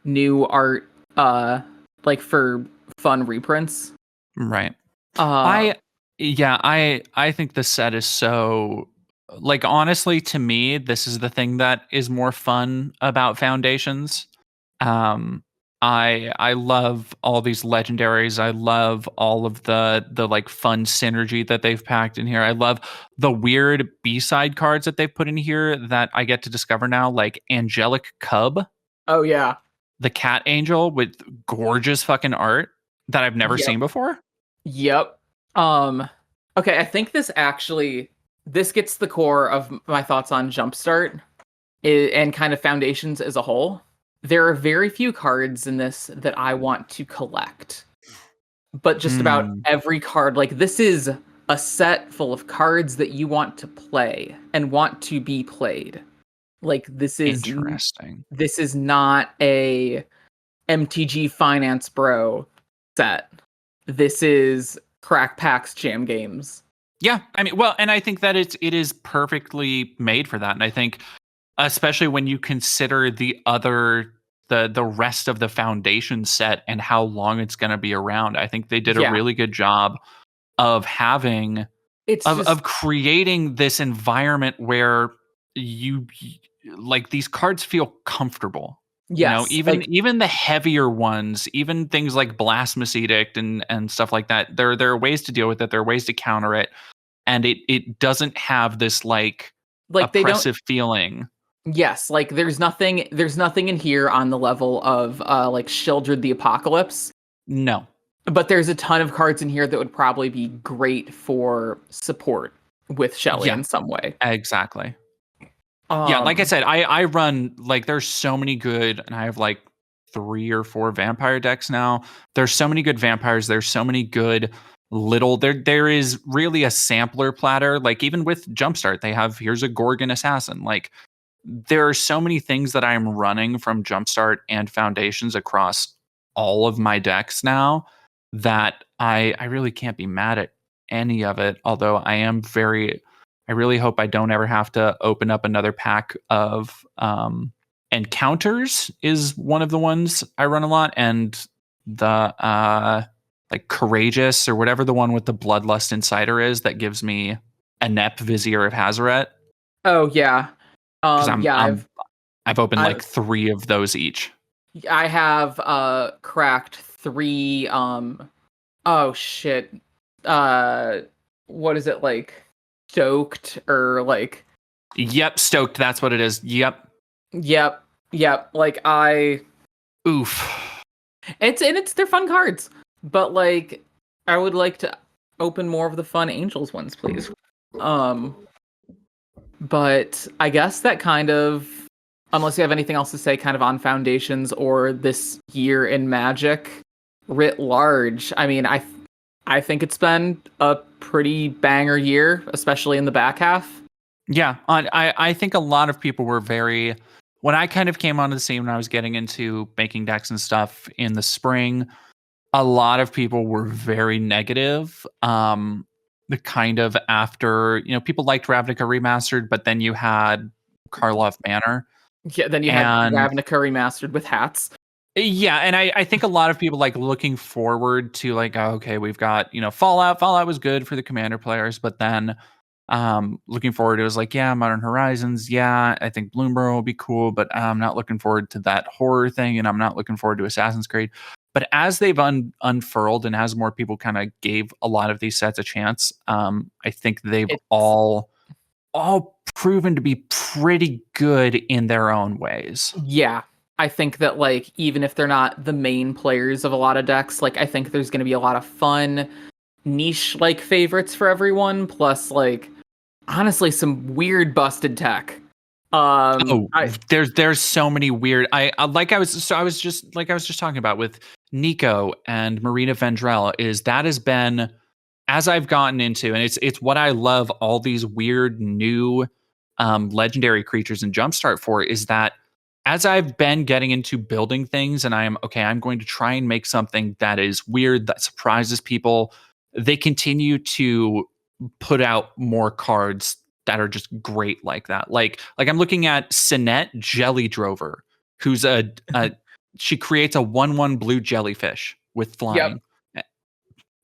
new art, like for fun reprints. Right. I think the set is so like honestly to me this is the thing that is more fun about Foundations. I love all these legendaries. I love all of the like fun synergy that they've packed in here. I love the weird B-side cards that they've put in here that I get to discover now, like Angelic Cub. Oh yeah. The cat angel with gorgeous fucking art that I've never seen before. Yep. Okay, I think this gets the core of my thoughts on Jumpstart and kind of Foundations as a whole. There are very few cards in this that I want to collect. But just about every card, like this is a set full of cards that you want to play and want to be played. Like this is interesting. This is not a MTG Finance Bro set. This is crack packs, jam games. Yeah, I mean, well, and I think that it is perfectly made for that, and I think especially when you consider the rest of the foundation set and how long it's going to be around, I think they did a Yeah. really good job of having It's just of creating this environment where you like these cards feel comfortable. You know, yes, even like even the heavier ones, even things like Blasphemous Edict and stuff like that, there are ways to deal with it. There are ways to counter it, and it doesn't have this like they don't. oppressive feeling. Yes, like there's nothing in here on the level of like Shieldred the Apocalypse. No. But there's a ton of cards in here that would probably be great for support with Shelly Yeah. in some way. Exactly. Yeah, like I said, I run like there's so many good, and I have like 3 or 4 vampire decks now. There's so many good vampires. There's so many good little there is really a sampler platter. Like even with Jumpstart, they have here's a Gorgon Assassin. Like there are so many things that I'm running from Jumpstart and Foundations across all of my decks now that I really can't be mad at any of it. Although I really hope I don't ever have to open up another pack of Encounters is one of the ones I run a lot, and the like Courageous or whatever the one with the Bloodlust Insider is that gives me Inept Vizier of Hazaret. Oh yeah. Because I've opened like I've 3 of those each. I have cracked 3 oh shit. What is it like? Stoked or like Yep, Stoked. That's what it is. Yep. Yep. Like Oof. they're fun cards. But like I would like to open more of the fun Angels ones, please. But I guess that kind of, unless you have anything else to say kind of on Foundations or this year in Magic writ large, I mean, I think it's been a pretty banger year, especially in the back half. Yeah, I think a lot of people were very, when I kind of came onto the scene when I was getting into making decks and stuff in the spring, a lot of people were very negative. The kind of after, people liked Ravnica Remastered, but then you had Karlov Manor. Yeah, then you had Ravnica Remastered with hats. Yeah, and I think a lot of people like looking forward to like, oh, okay, we've got, Fallout. Fallout was good for the Commander players, but then looking forward, it was like, yeah, Modern Horizons. Yeah, I think Bloomburrow will be cool, but I'm not looking forward to that horror thing, and I'm not looking forward to Assassin's Creed. But as they've unfurled and as more people kind of gave a lot of these sets a chance, I think they've all proven to be pretty good in their own ways. Yeah. I think that like even if they're not the main players of a lot of decks, like I think there's going to be a lot of fun niche like favorites for everyone, plus like honestly some weird busted tech. There's so many weird. I was just talking about with Nico and Marina Vendrell has been, as I've gotten into, and it's what I love all these weird new legendary creatures in Jumpstart for, is that as I've been getting into building things and I'm going to try and make something that is weird, that surprises people, they continue to put out more cards that are just great like that. Like I'm looking at Sinette Jelly Drover, who's she creates a 1/1 blue jellyfish with flying. Yep.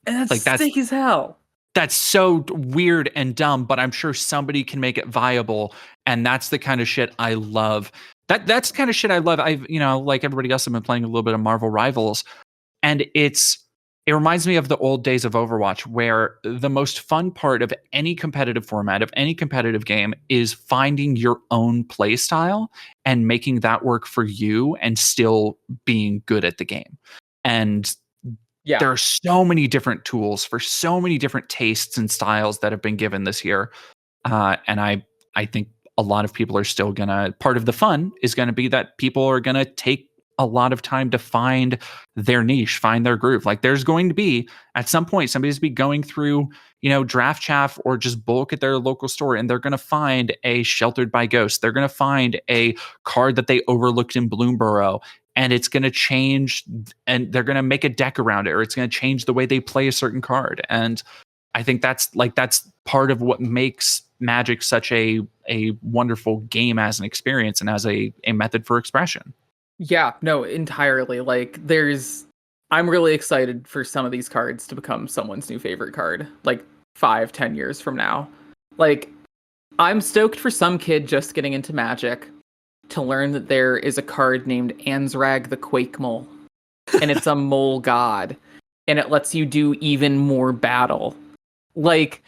And that's sick as hell. That's so weird and dumb, but I'm sure somebody can make it viable, and that's the kind of shit I love. That's the kind of shit I love. I've, like everybody else, I've been playing a little bit of Marvel Rivals, and it reminds me of the old days of Overwatch, where the most fun part of any competitive format, of any competitive game, is finding your own play style and making that work for you and still being good at the game. And yeah, there are so many different tools for so many different tastes and styles that have been given this year. And I think a lot of people are still part of the fun is gonna be that people are gonna take a lot of time to find their niche, find their groove. Like there's going to be at some point somebody's be going through, Draft Chaff or just bulk at their local store, and they're going to find a Sheltered by Ghost. They're going to find a card that they overlooked in Bloomburrow, and it's going to change, and they're going to make a deck around it, or it's going to change the way they play a certain card. And I think that's part of what makes Magic such a wonderful game as an experience and as a method for expression. Yeah, no, entirely. Like, I'm really excited for some of these cards to become someone's new favorite card, like 5-10 years from now. Like, I'm stoked for some kid just getting into Magic to learn that there is a card named Anzrag the Quake Mole, and it's a mole god, and it lets you do even more battle. Like,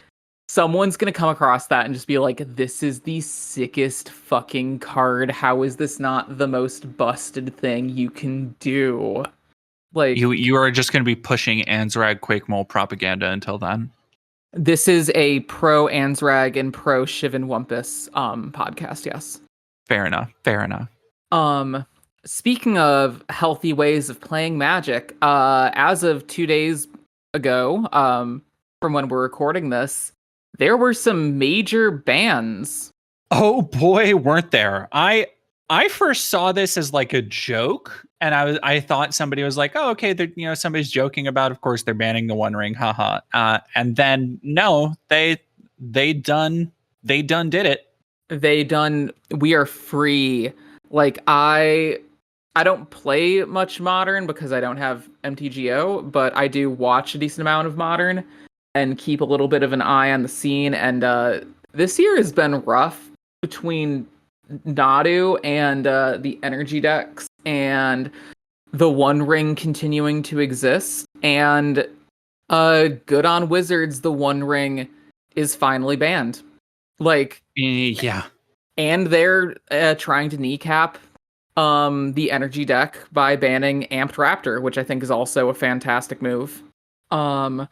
someone's gonna come across that and just be like, this is the sickest fucking card. How is this not the most busted thing you can do? Like, you are just going to be pushing Anzrag Quakemole propaganda until then. this is a pro Anzrag and pro Shivan Wumpus podcast, yes. Fair enough. Speaking of healthy ways of playing Magic, as of 2 days ago, from when we're recording this, there were some major bans. Oh boy, weren't there. I first saw this as like a joke, and I thought somebody was like, oh, okay, somebody's joking about, of course they're banning the One Ring, haha. And then no, they done did it. We are free. Like, I don't play much Modern because I don't have MTGO, but I do watch a decent amount of Modern and keep a little bit of an eye on the scene. And this year has been rough between Nadu and the energy decks and the One Ring continuing to exist. And good on Wizards, the One Ring is finally banned. Like, yeah. And they're trying to kneecap the energy deck by banning Amped Raptor, which I think is also a fantastic move. The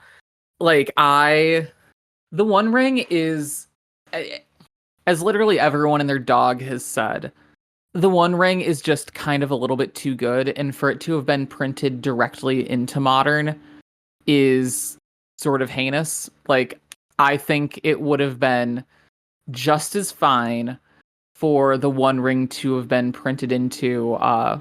One Ring is, as literally everyone and their dog has said, the One Ring is just kind of a little bit too good, and for it to have been printed directly into Modern is sort of heinous. Like, I think it would have been just as fine for the One Ring to have been printed into all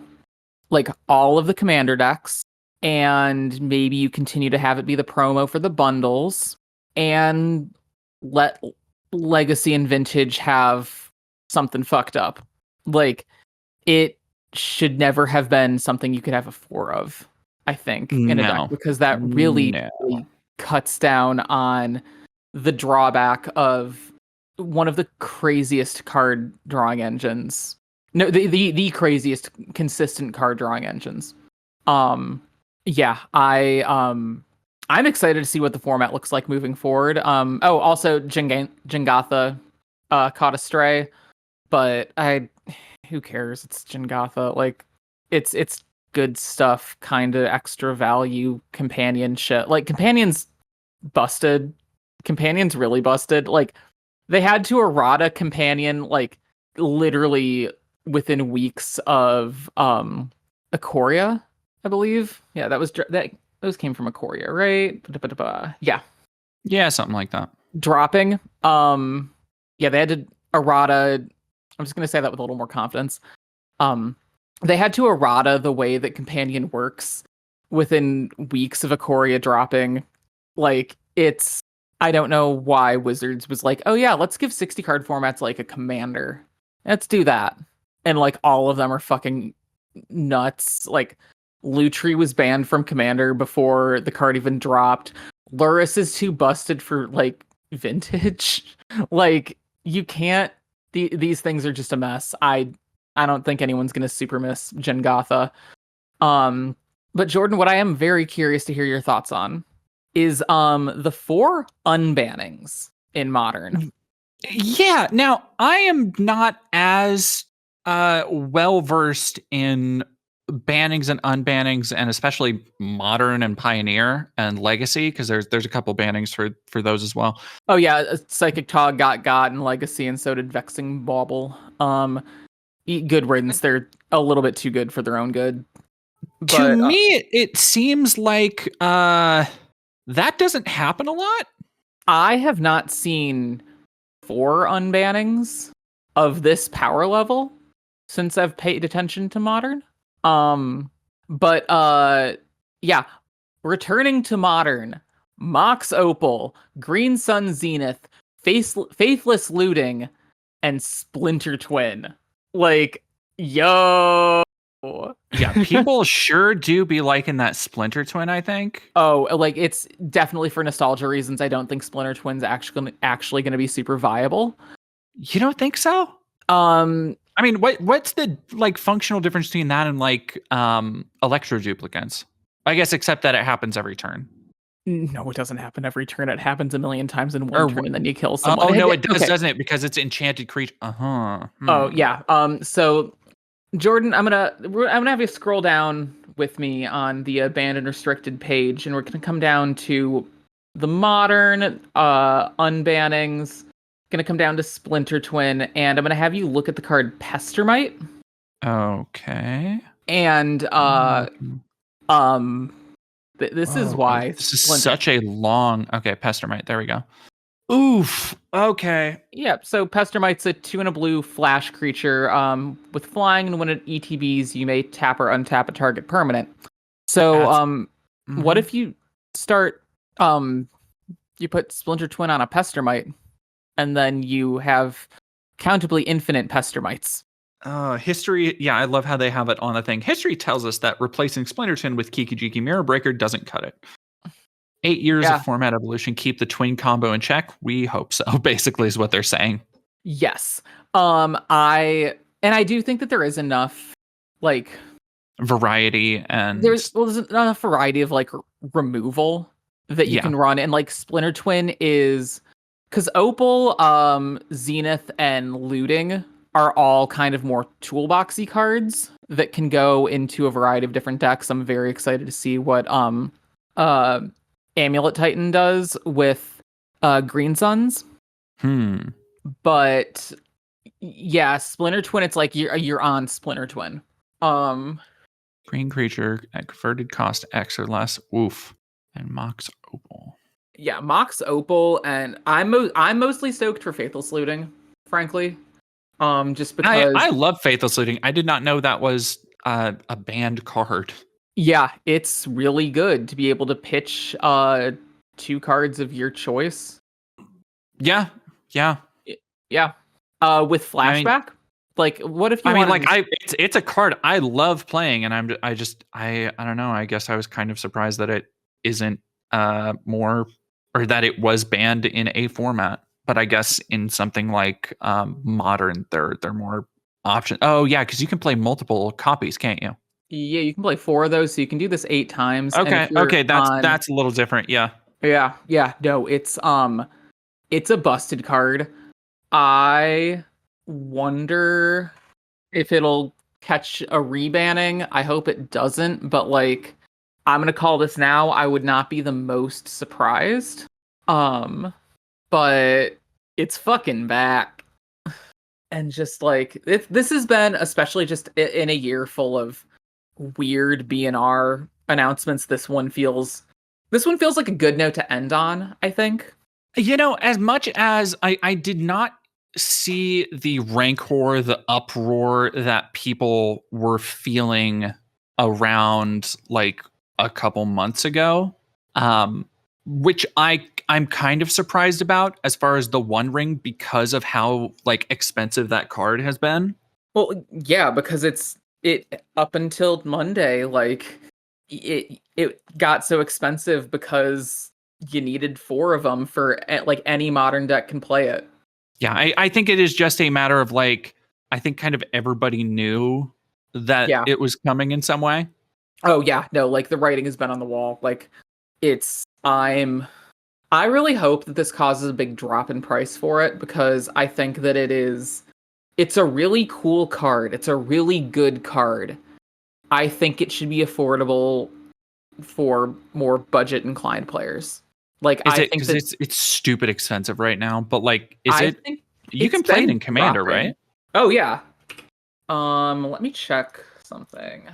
of the commander decks, and maybe you continue to have it be the promo for the bundles, and let Legacy and Vintage have something fucked up. Like, it should never have been something you could have a 4 of, I think, in a deck, because that really cuts down on the drawback of one of the craziest card drawing engines. No, the craziest consistent card drawing engines. I'm excited to see what the format looks like moving forward. Also Jengatha caught a stray, but who cares? It's Jengatha. Like, it's good stuff, kind of extra value companion shit. Like, Companion's busted. Companion's really busted. Like, they had to errata Companion, like, literally within weeks of Ikoria, I believe. Yeah, those came from Ikoria, right? Yeah. Yeah, something like that. Dropping. They had to errata. I'm just gonna say that with a little more confidence. They had to errata the way that Companion works within weeks of Ikoria dropping. Like, I don't know why Wizards was like, oh yeah, let's give 60 card formats like a commander. Let's do that. And like, all of them are fucking nuts. Like, Lutri was banned from commander before the card even dropped. Luris is too busted for like Vintage. Like, you can't. These things are just a mess. I don't think anyone's gonna super miss Jengatha. But Jordan, what I am very curious to hear your thoughts on is the 4 unbannings in Modern. Yeah. Now, I am not as well versed in bannings and unbannings, and especially Modern and Pioneer and Legacy, because there's a couple bannings for those as well. Oh yeah, Psychic Tog got in Legacy, and so did Vexing Bauble. Good riddance. They're a little bit too good for their own good. But, to me, it seems like that doesn't happen a lot. I have not seen 4 unbannings of this power level since I've paid attention to Modern. Yeah, returning to Modern, Mox Opal, Green Sun Zenith, Faithless Looting, and Splinter Twin. Like, yo. Yeah, people sure do be liking that Splinter Twin, I think. Oh, like it's definitely for nostalgia reasons. I don't think Splinter Twin's actually going to be super viable. You don't think so? I mean, what's the like functional difference between that and like electro duplicates? I guess except that it happens every turn. No, it doesn't happen every turn. It happens a million times in one turn, and then you kill someone. Oh no, it does, doesn't it? Because it's enchanted creature. Oh yeah. So Jordan, I'm gonna have you scroll down with me on the abandoned restricted page, and we're gonna come down to the modern unbannings. Gonna come down to Splinter Twin, and I'm gonna have you look at the card Pestermite. Okay. And this is why this is such a long. Okay, Pestermite. There we go. Oof. Okay. Yep. So Pestermite's a 2 and a blue flash creature with flying, and when it ETBs, you may tap or untap a target permanent. So what if you start you put Splinter Twin on a Pestermite, and then you have countably infinite Pestermites? History, yeah, I love how they have it on the thing. History tells us that replacing Splinter Twin with Kiki-Jiki Mirror Breaker doesn't cut it. 8 years of format evolution keep the twin combo in check. We hope so, basically, is what they're saying. Yes. I do think that there is enough like variety, and there's enough variety of like removal that you can run, and like Splinter Twin is because Opal, Zenith, and Looting are all kind of more toolboxy cards that can go into a variety of different decks. I'm very excited to see what Amulet Titan does with Green Suns. But yeah, Splinter Twin, it's like you're on Splinter Twin. Green creature at converted cost X or less. Woof. And Mox Opal. Yeah, Mox Opal, and I'm mostly stoked for Faithless Looting, frankly. Just because I love Faithless Looting. I did not know that was a banned card. Yeah, it's really good to be able to pitch 2 cards of your choice. Yeah. With flashback. Like, what if you? It's a card I love playing, and I don't know. I guess I was kind of surprised that it isn't more, or that it was banned in a format. But I guess in something like modern, there are more options. Oh yeah, because you can play multiple copies, can't you? Yeah, you can play 4 of those, so you can do this 8 times. Okay, that's a little different. Yeah. No, it's a busted card. I wonder if it'll catch a rebanning. I hope it doesn't, but like, I'm gonna call this now. I would not be the most surprised. But it's fucking back. And just like this has been, especially just in a year full of weird BNR announcements, this one feels like a good note to end on, I think. You know, as much as I did not see the rancor, the uproar that people were feeling around like a couple months ago, which I'm kind of surprised about as far as the One Ring, because of how like expensive that card has been. Well, yeah, because it up until Monday, like it got so expensive because you needed 4 of them for like any modern deck can play it. Yeah, I think it is just a matter of like, I think kind of everybody knew that it was coming in some way. Oh yeah, no, like the writing has been on the wall. Like I really hope that this causes a big drop in price for it, because I think that it's a really cool card. It's a really good card. I think it should be affordable for more budget inclined players. Like, I think it's stupid expensive right now, but like, you can play it in Commander, right? Oh yeah. Let me check something.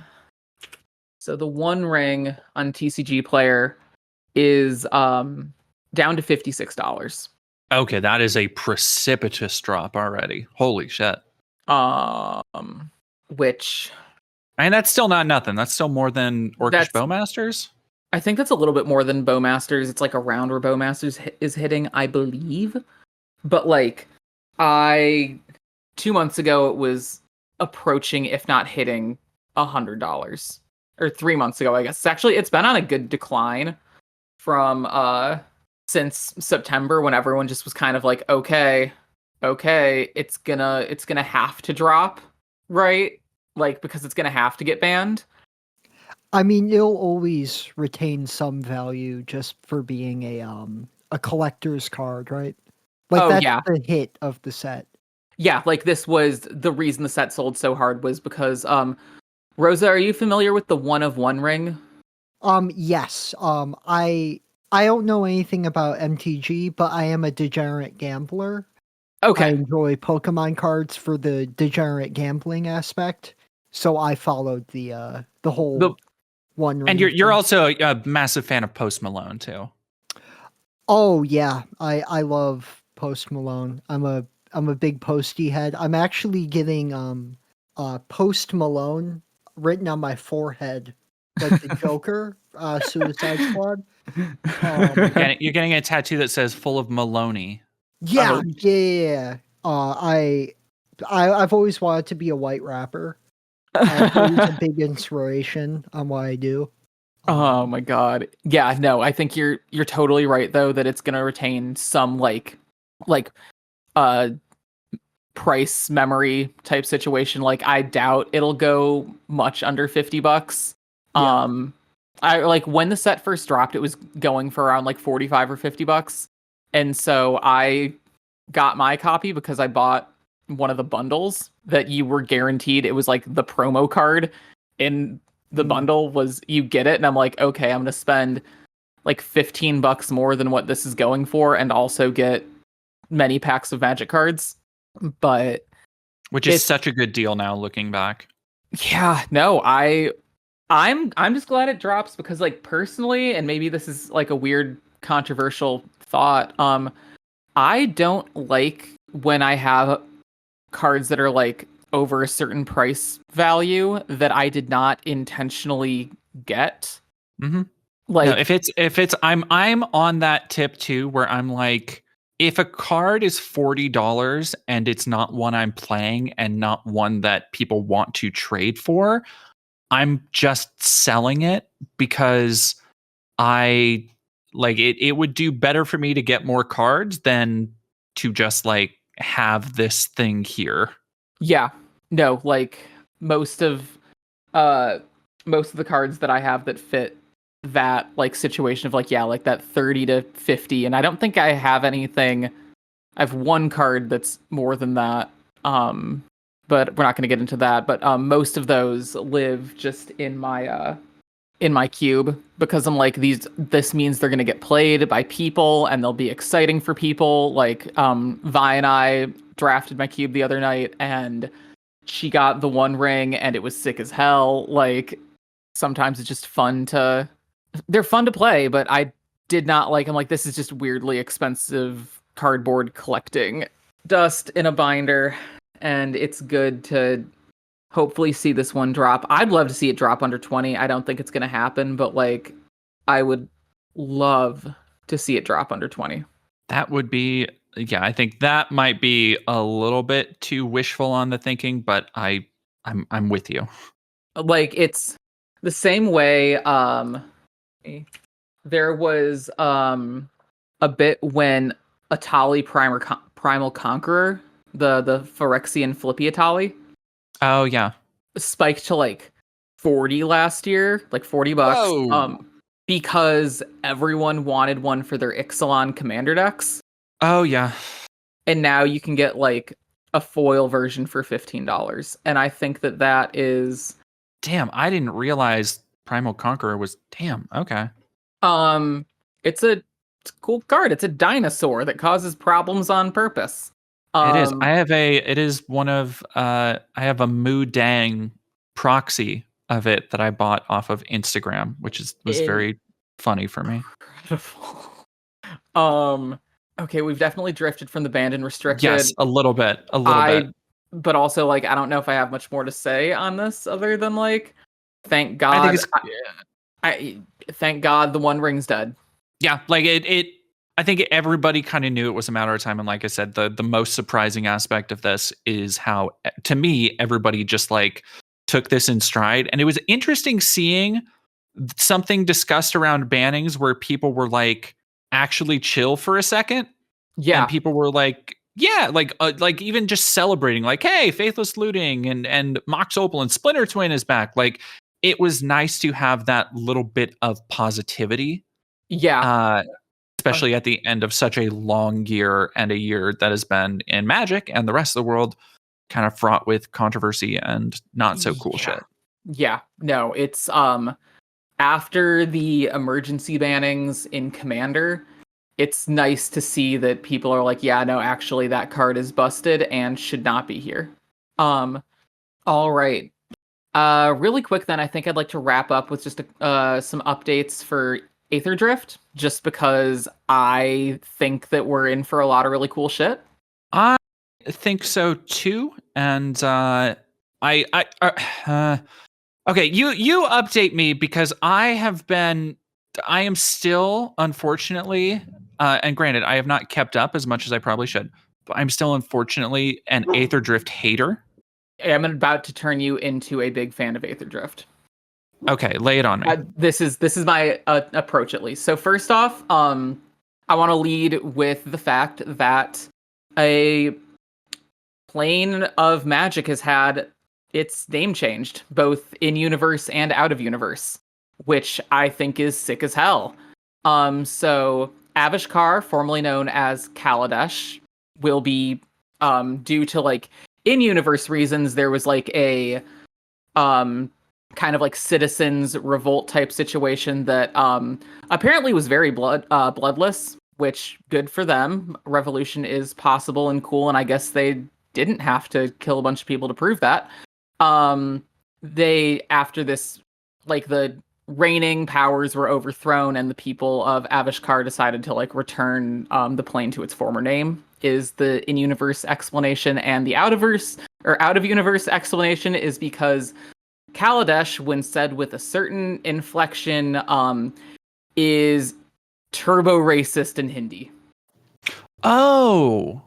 So the One Ring on TCG Player is down to $56. Okay, that is a precipitous drop already. Holy shit. Which And that's still not nothing. That's still more than Orcish Bowmasters. I think that's a little bit more than Bowmasters. It's like around where Bowmasters is hitting, I believe. But like, 2 months ago, it was approaching, if not hitting, $100. Or 3 months ago, I guess. It's been on a good decline from since September, when everyone just was kind of like, okay, it's gonna have to drop, right? Like, because it's gonna have to get banned. I mean, it'll always retain some value just for being a collector's card, right? Like, that's the hit of the set. Yeah, like this was the reason the set sold so hard, was because Rosa, are you familiar with the 1/1 ring? Yes. I don't know anything about MTG, but I am a degenerate gambler. Okay. I enjoy Pokemon cards for the degenerate gambling aspect, so I followed the whole one ring. And you're also a massive fan of Post Malone too. Oh yeah, I love Post Malone. I'm a big Posty head. I'm actually getting Post Malone written on my forehead, like the Joker, Suicide Squad. You're getting a tattoo that says "full of Maloney." Yeah, yeah. I've always wanted to be a white rapper. It's always a big inspiration on what I do. Oh my god. Yeah, no, I think you're totally right though, that it's gonna retain some like price memory type situation. Like, I doubt it'll go much under $50. Yeah. I like, when the set first dropped, it was going for around like $45 or $50. And so I got my copy because I bought one of the bundles that you were guaranteed. It was like the promo card in the bundle was, you get it, and I'm like, okay, I'm gonna spend like $15 more than what this is going for, and also get many packs of Magic cards. But which is such a good deal now, looking back. Yeah, no, I'm just glad it drops, because like, personally, and maybe this is like a weird controversial thought, I don't like when I have cards that are like over a certain price value that I did not intentionally get. Mm-hmm. Like, no, if it's I'm on that tip too, where I'm like, if a card is $40 and it's not one I'm playing and not one that people want to trade for, I'm just selling it, because I like it. It would do better for me to get more cards than to just like have this thing here. Yeah, no, like most of the cards that I have that fit that like situation of like, yeah, like that 30 to 50, and I don't think I have anything. I have one card that's more than that, but we're not going to get into that. But most of those live just in my cube, because I'm like, this means they're going to get played by people and they'll be exciting for people. Like, Vi and I drafted my cube the other night, and she got the one ring and it was sick as hell. Like, sometimes it's just they're fun to play, but I did not like, I'm like, this is just weirdly expensive cardboard collecting dust in a binder, and it's good to hopefully see this one drop. I'd love to see it drop under 20. I don't think it's going to happen, but like, I would love to see it drop under 20. That would be, yeah, I think that might be a little bit too wishful on the thinking, but I'm with you. Like, it's the same way there was a bit when Atali Primal Conqueror, the Phyrexian Flippy Atali, oh yeah, spiked to like 40 last year, like $40. Whoa. Because everyone wanted one for their Ixalan commander decks. Oh yeah. And now you can get like a foil version for $15. And I think that is, damn, I didn't realize Primal Conqueror was, damn, okay. it's a cool card. It's a dinosaur that causes problems on purpose. It is. I have a Moo Dang proxy of it that I bought off of Instagram, which was very funny for me. Okay, we've definitely drifted from the banned and restricted. Yes, a little bit. but also like I don't know if I have much more to say on this other than like thank God. I think it's I thank God the One Ring's dead. yeah, like it I think everybody kind of knew it was a matter of time, and like I said, the most surprising aspect of this is how, to me, everybody just like took this in stride, and it was interesting seeing something discussed around bannings where people were like actually chill for a second, and people were like, yeah, like even just celebrating, like, hey, faithless looting and Mox Opal and Splinter Twin is back. Like, it was nice to have that little bit of positivity. Yeah. Especially at the end of such a long year, and a year that has been in Magic and the rest of the world kind of fraught with controversy and not so cool shit. Yeah. No, it's after the emergency bannings in Commander, it's nice to see that people are like, yeah, no, actually that card is busted and should not be here. All right. Really quick then, I think I'd like to wrap up with just some updates for Aether Drift, just because I think that we're in for a lot of really cool shit. I think so too, and okay, you update me, because I am still, unfortunately, and granted, I have not kept up as much as I probably should, but I'm still, unfortunately, an Aether Drift hater. I'm about to turn you into a big fan of Aether Drift. Okay, lay it on me. This is my approach, at least. So first off, I want to lead with the fact that a plane of Magic has had its name changed, both in universe and out of universe, which I think is sick as hell. So Avishkar, formerly known as Kaladesh, will be due to like in-universe reasons. There was like a kind of like citizens revolt type situation that apparently was very bloodless, which good for them. Revolution is possible and cool, and I guess they didn't have to kill a bunch of people to prove that. They, after this, like the reigning powers were overthrown and the people of Avishkar decided to like return the plane to its former name, is the in-universe explanation. And the out-of-universe explanation is because Kaladesh, when said with a certain inflection, is turbo racist in Hindi. Oh.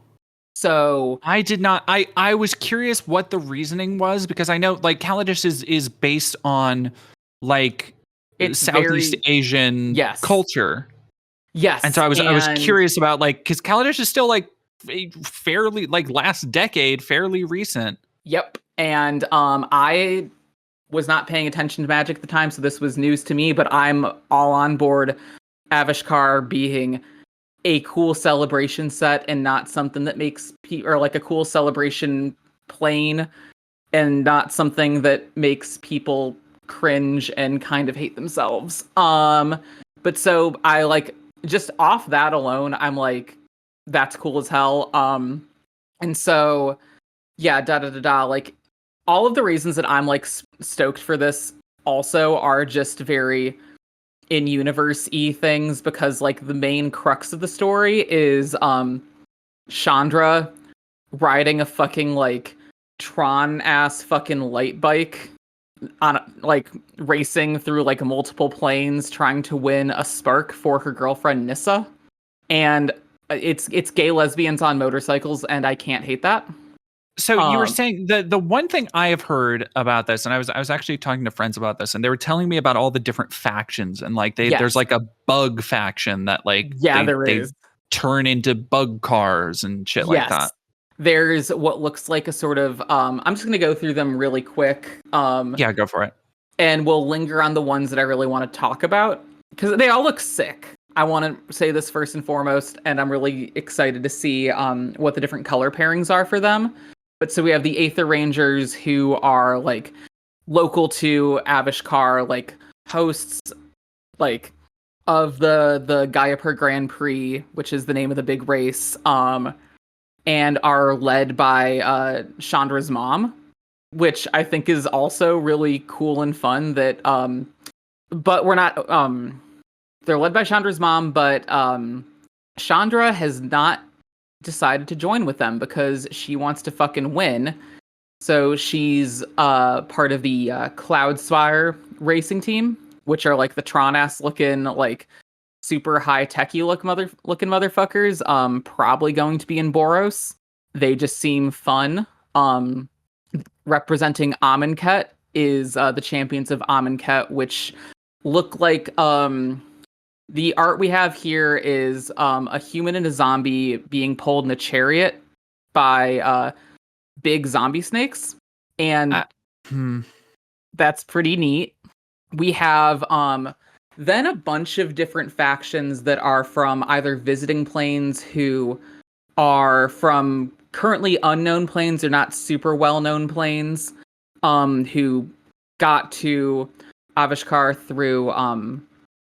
So I did not. I was curious what the reasoning was, because I know like Kaladesh is based on like it's Southeast Asian culture. Yes. And so I was curious about like, because Kaladesh is still like fairly like last decade, fairly recent. Yep. And I was not paying attention to Magic at the time, so this was news to me, but I'm all on board Avishkar being a cool celebration set and not something that makes or like a cool celebration plane and not something that makes people cringe and kind of hate themselves. But so I like, just off that alone, I'm like, that's cool as hell. And so yeah, like all of the reasons that I'm like stoked for this also are just very in-universe-y things, because like the main crux of the story is Chandra riding a fucking like Tron-ass fucking light bike on like racing through like multiple planes trying to win a spark for her girlfriend Nissa. And it's gay lesbians on motorcycles, and I can't hate that. So you were saying the one thing I have heard about this, and I was actually talking to friends about this, and they were telling me about all the different factions, and like there's like a bug faction that like they turn into bug cars and shit like that. There's what looks like a sort of I'm just gonna go through them really quick. Yeah, go for it. And we'll linger on the ones that I really want to talk about, because they all look sick. I want to say this first and foremost, and I'm really excited to see what the different color pairings are for them. But so we have the Aether Rangers, who are like local to Avishkar, like hosts like of the Gayapur Grand Prix, which is the name of the big race, and are led by Chandra's mom, which I think is also really cool and fun. That but we're not they're led by Chandra's mom, but Chandra has not decided to join with them because she wants to fucking win. So she's part of the Cloudspire racing team, which are like the Tron-ass looking, like super high-techy looking motherfuckers. Probably going to be in Boros. They just seem fun. Representing Amonkhet is the champions of Amonkhet, which look like the art we have here is a human and a zombie being pulled in a chariot by big zombie snakes, and that's pretty neat. We have then a bunch of different factions that are from either visiting planes who are from currently unknown planes or not super well-known planes, who got to Avishkar through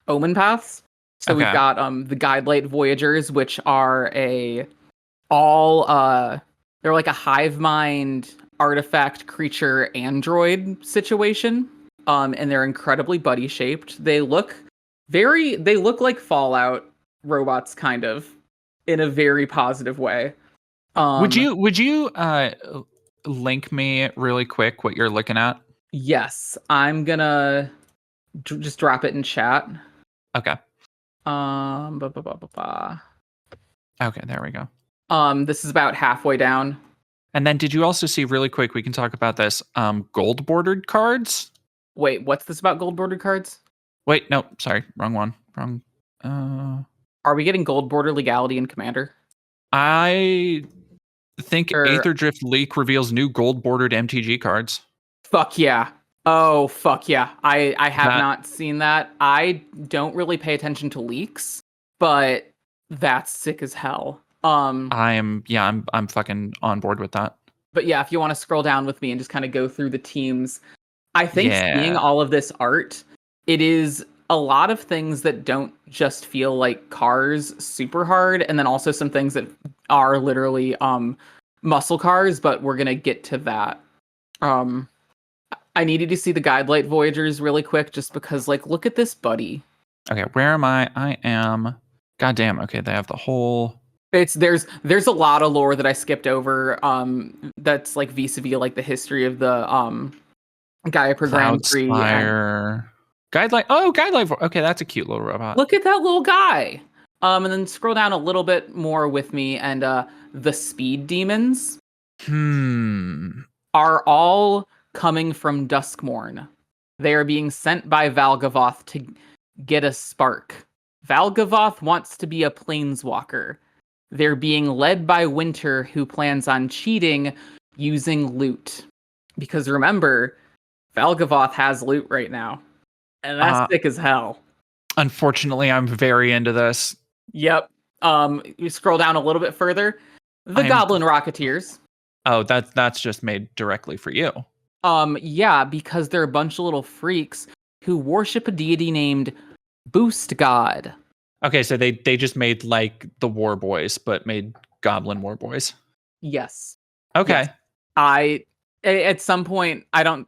Omen Paths. So we've got the Guidelight Voyagers, which are they're like a hive mind artifact creature android situation. And they're incredibly buddy shaped. They look like Fallout robots, kind of, in a very positive way. Would you link me really quick what you're looking at? Yes, I'm gonna just drop it in chat. Okay. Okay, there we go. This is about halfway down. And then did you also see, really quick, we can talk about this, gold bordered cards? Wait, what's this about gold bordered cards? Wait, no, sorry, wrong one. Wrong. Are we getting gold border legality in Commander? I think Aether Drift leak reveals new gold bordered MTG cards. Fuck yeah. Oh, fuck yeah. I have not seen that. I don't really pay attention to leaks, but that's sick as hell. I'm fucking on board with that. But yeah, if you want to scroll down with me and just kind of go through the teams, I think seeing all of this art, it is a lot of things that don't just feel like cars super hard, and then also some things that are literally muscle cars, but we're gonna get to that. I needed to see the Guidelight Voyagers really quick just because, like, look at this buddy. Okay, where am I? I am. Goddamn. Okay, they have the whole. There's a lot of lore that I skipped over. That's like vis-a-vis like the history of the Gaia per Grand Prix. Guidelight. Oh, Guidelight. Okay, that's a cute little robot. Look at that little guy. And then scroll down a little bit more with me, and the Speed Demons are all coming from Duskmourn. They are being sent by Valgavoth to get a spark. Valgavoth wants to be a planeswalker. They're being led by Winter, who plans on cheating using loot. Because remember, Valgavoth has loot right now. And that's sick as hell. Unfortunately, I'm very into this. Yep. You scroll down a little bit further. The Goblin Rocketeers. Oh, that's just made directly for you. Yeah, because they're a bunch of little freaks who worship a deity named Boost God. Okay, so they just made like the War Boys, but made Goblin War Boys. Yes. Okay. Yes. At some point, I don't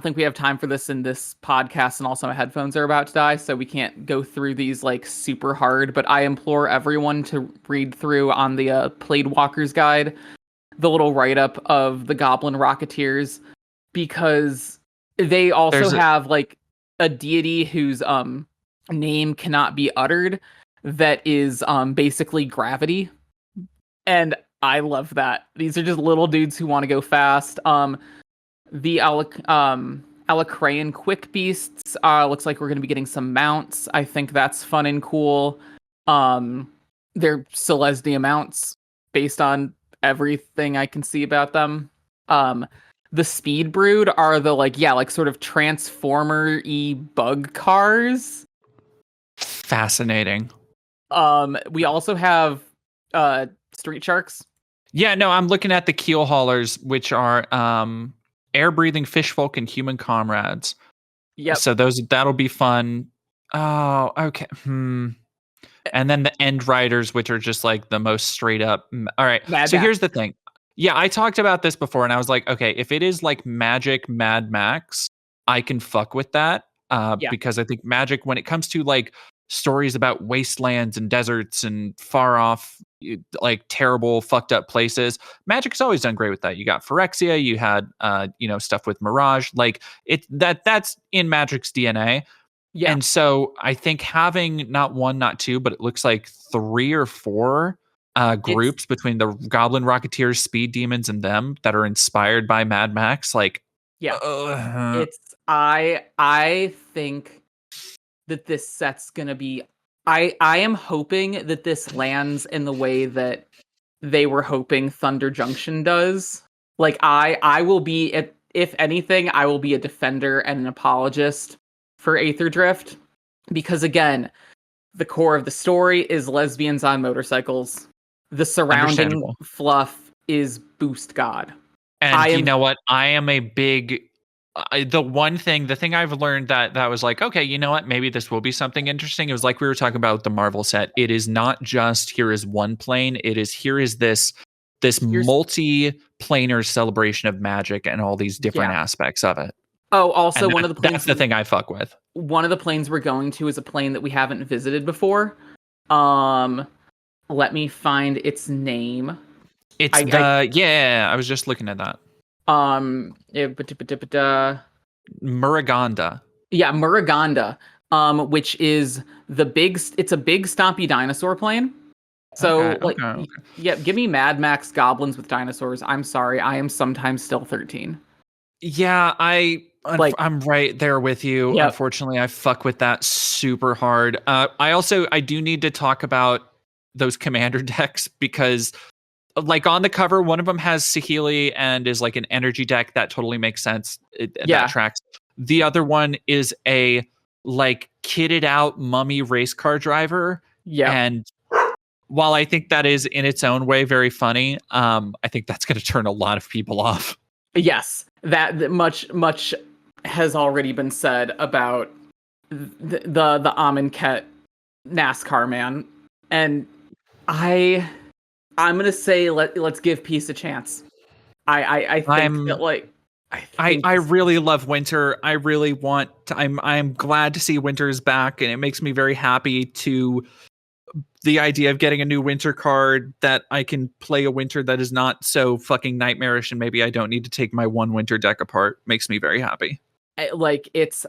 think we have time for this in this podcast, and also my headphones are about to die, so we can't go through these like super hard, but I implore everyone to read through on the Planewalker's Guide, the little write-up of the Goblin Rocketeers, because they also have like a deity whose name cannot be uttered that is basically gravity, and I love that. These are just little dudes who want to go fast. The Alacraean Quick Beasts looks like we're going to be getting some mounts. I think that's fun and cool. They're Celestia mounts based on everything I can see about them. The Speed Brood are the like sort of Transformer-y bug cars. Fascinating. We also have Street Sharks. Yeah, no, I'm looking at the Keel Haulers, which are air-breathing fish folk and human comrades. Yep. So that'll be fun. Oh, okay. And then the End Riders, which are just like the most straight up. All right. Here's the thing. Yeah, I talked about this before, and I was like, okay, if it is like Magic Mad Max, I can fuck with that. Because I think Magic, when it comes to like stories about wastelands and deserts and far off like terrible fucked up places. Magic's always done great with that. You got Phyrexia, you had stuff with Mirage, like that's in Magic's DNA. Yeah. And so I think having not one, not two, but it looks like 3 or 4 groups between the Goblin Rocketeers, Speed Demons, and them that are inspired by Mad Max, like I think that this set's gonna be. I am hoping that this lands in the way that they were hoping Thunder Junction does. Like I will be, if anything, I will be a defender and an apologist for Aether Drift, because again, the core of the story is lesbians on motorcycles. The surrounding fluff is Boost God. And you know what? I am a big... the thing I've learned that was like, okay, you know what? Maybe this will be something interesting. It was like we were talking about the Marvel set. It is not just here is one plane. It is here is this multi-planar celebration of magic and all these different aspects of it. Oh, also one of the planes... That's the thing I fuck with. One of the planes we're going to is a plane that we haven't visited before. Let me find its name. It's I was just looking at that. Muruganda. Yeah, Muruganda. Which is it's a big stompy dinosaur plane. So okay. Yeah, give me Mad Max goblins with dinosaurs. I'm sorry, I am sometimes still 13. Yeah, I'm right there with you. Yep. Unfortunately, I fuck with that super hard. I do need to talk about those commander decks, because like on the cover, one of them has Saheeli and is like an energy deck. That totally makes sense. That tracks. The other one is a like kitted out mummy race car driver. Yeah. And while I think that is in its own way very funny, I think that's going to turn a lot of people off. Yes, that much has already been said about the Amonkhet NASCAR man, and I'm gonna say let's give Peace a chance. I really love Winter. I really want to, I'm glad to see Winter's back, and it makes me very happy to the idea of getting a new Winter card that I can play a Winter that is not so fucking nightmarish, and maybe I don't need to take my one Winter deck apart. Makes me very happy. Like, it's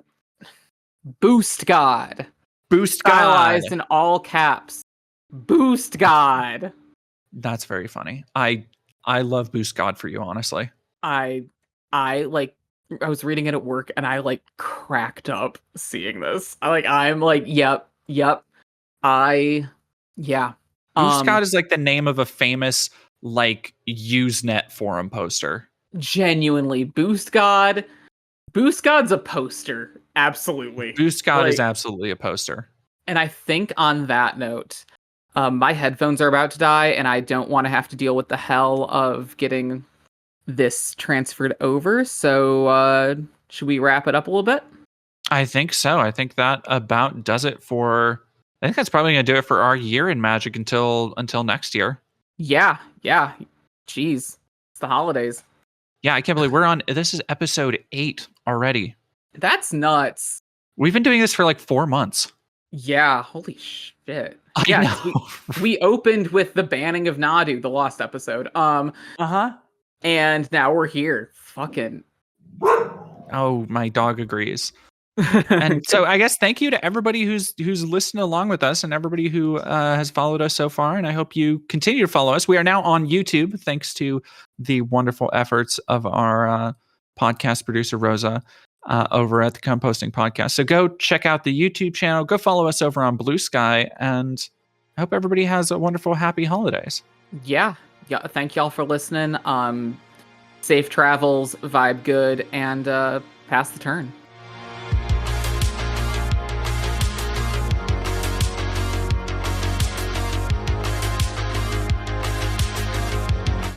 Boost God. Boost God. Stylized in all caps. Boost God. That's very funny. I love Boost God for you, honestly. I was reading it at work and I like cracked up seeing this. I'm like, yep. Boost God is like the name of a famous like Usenet forum poster. Genuinely, Boost God's a poster. Absolutely. Boost God is absolutely a poster. And I think on that note, my headphones are about to die, and I don't want to have to deal with the hell of getting this transferred over. So should we wrap it up a little bit? I think so. I think that about does it for... I think that's probably going to do it for our year in Magic until next year. Yeah. Jeez. It's the holidays. Yeah, I can't believe this is episode 8 already. That's nuts. We've been doing this for like 4 months. Yeah, holy shit. I know. We opened with the banning of Nadu, the lost episode. And now we're here. Fucking. Oh, my dog agrees. And so I guess thank you to everybody who's listened along with us, and everybody who has followed us so far. And I hope you continue to follow us. We are now on YouTube, thanks to the wonderful efforts of our podcast producer, Rosa, over at the Composting Podcast. So go check out the YouTube channel. Go follow us over on Blue Sky. And I hope everybody has a wonderful, happy holidays. Yeah. Thank y'all for listening. Safe travels, vibe good, and pass the turn.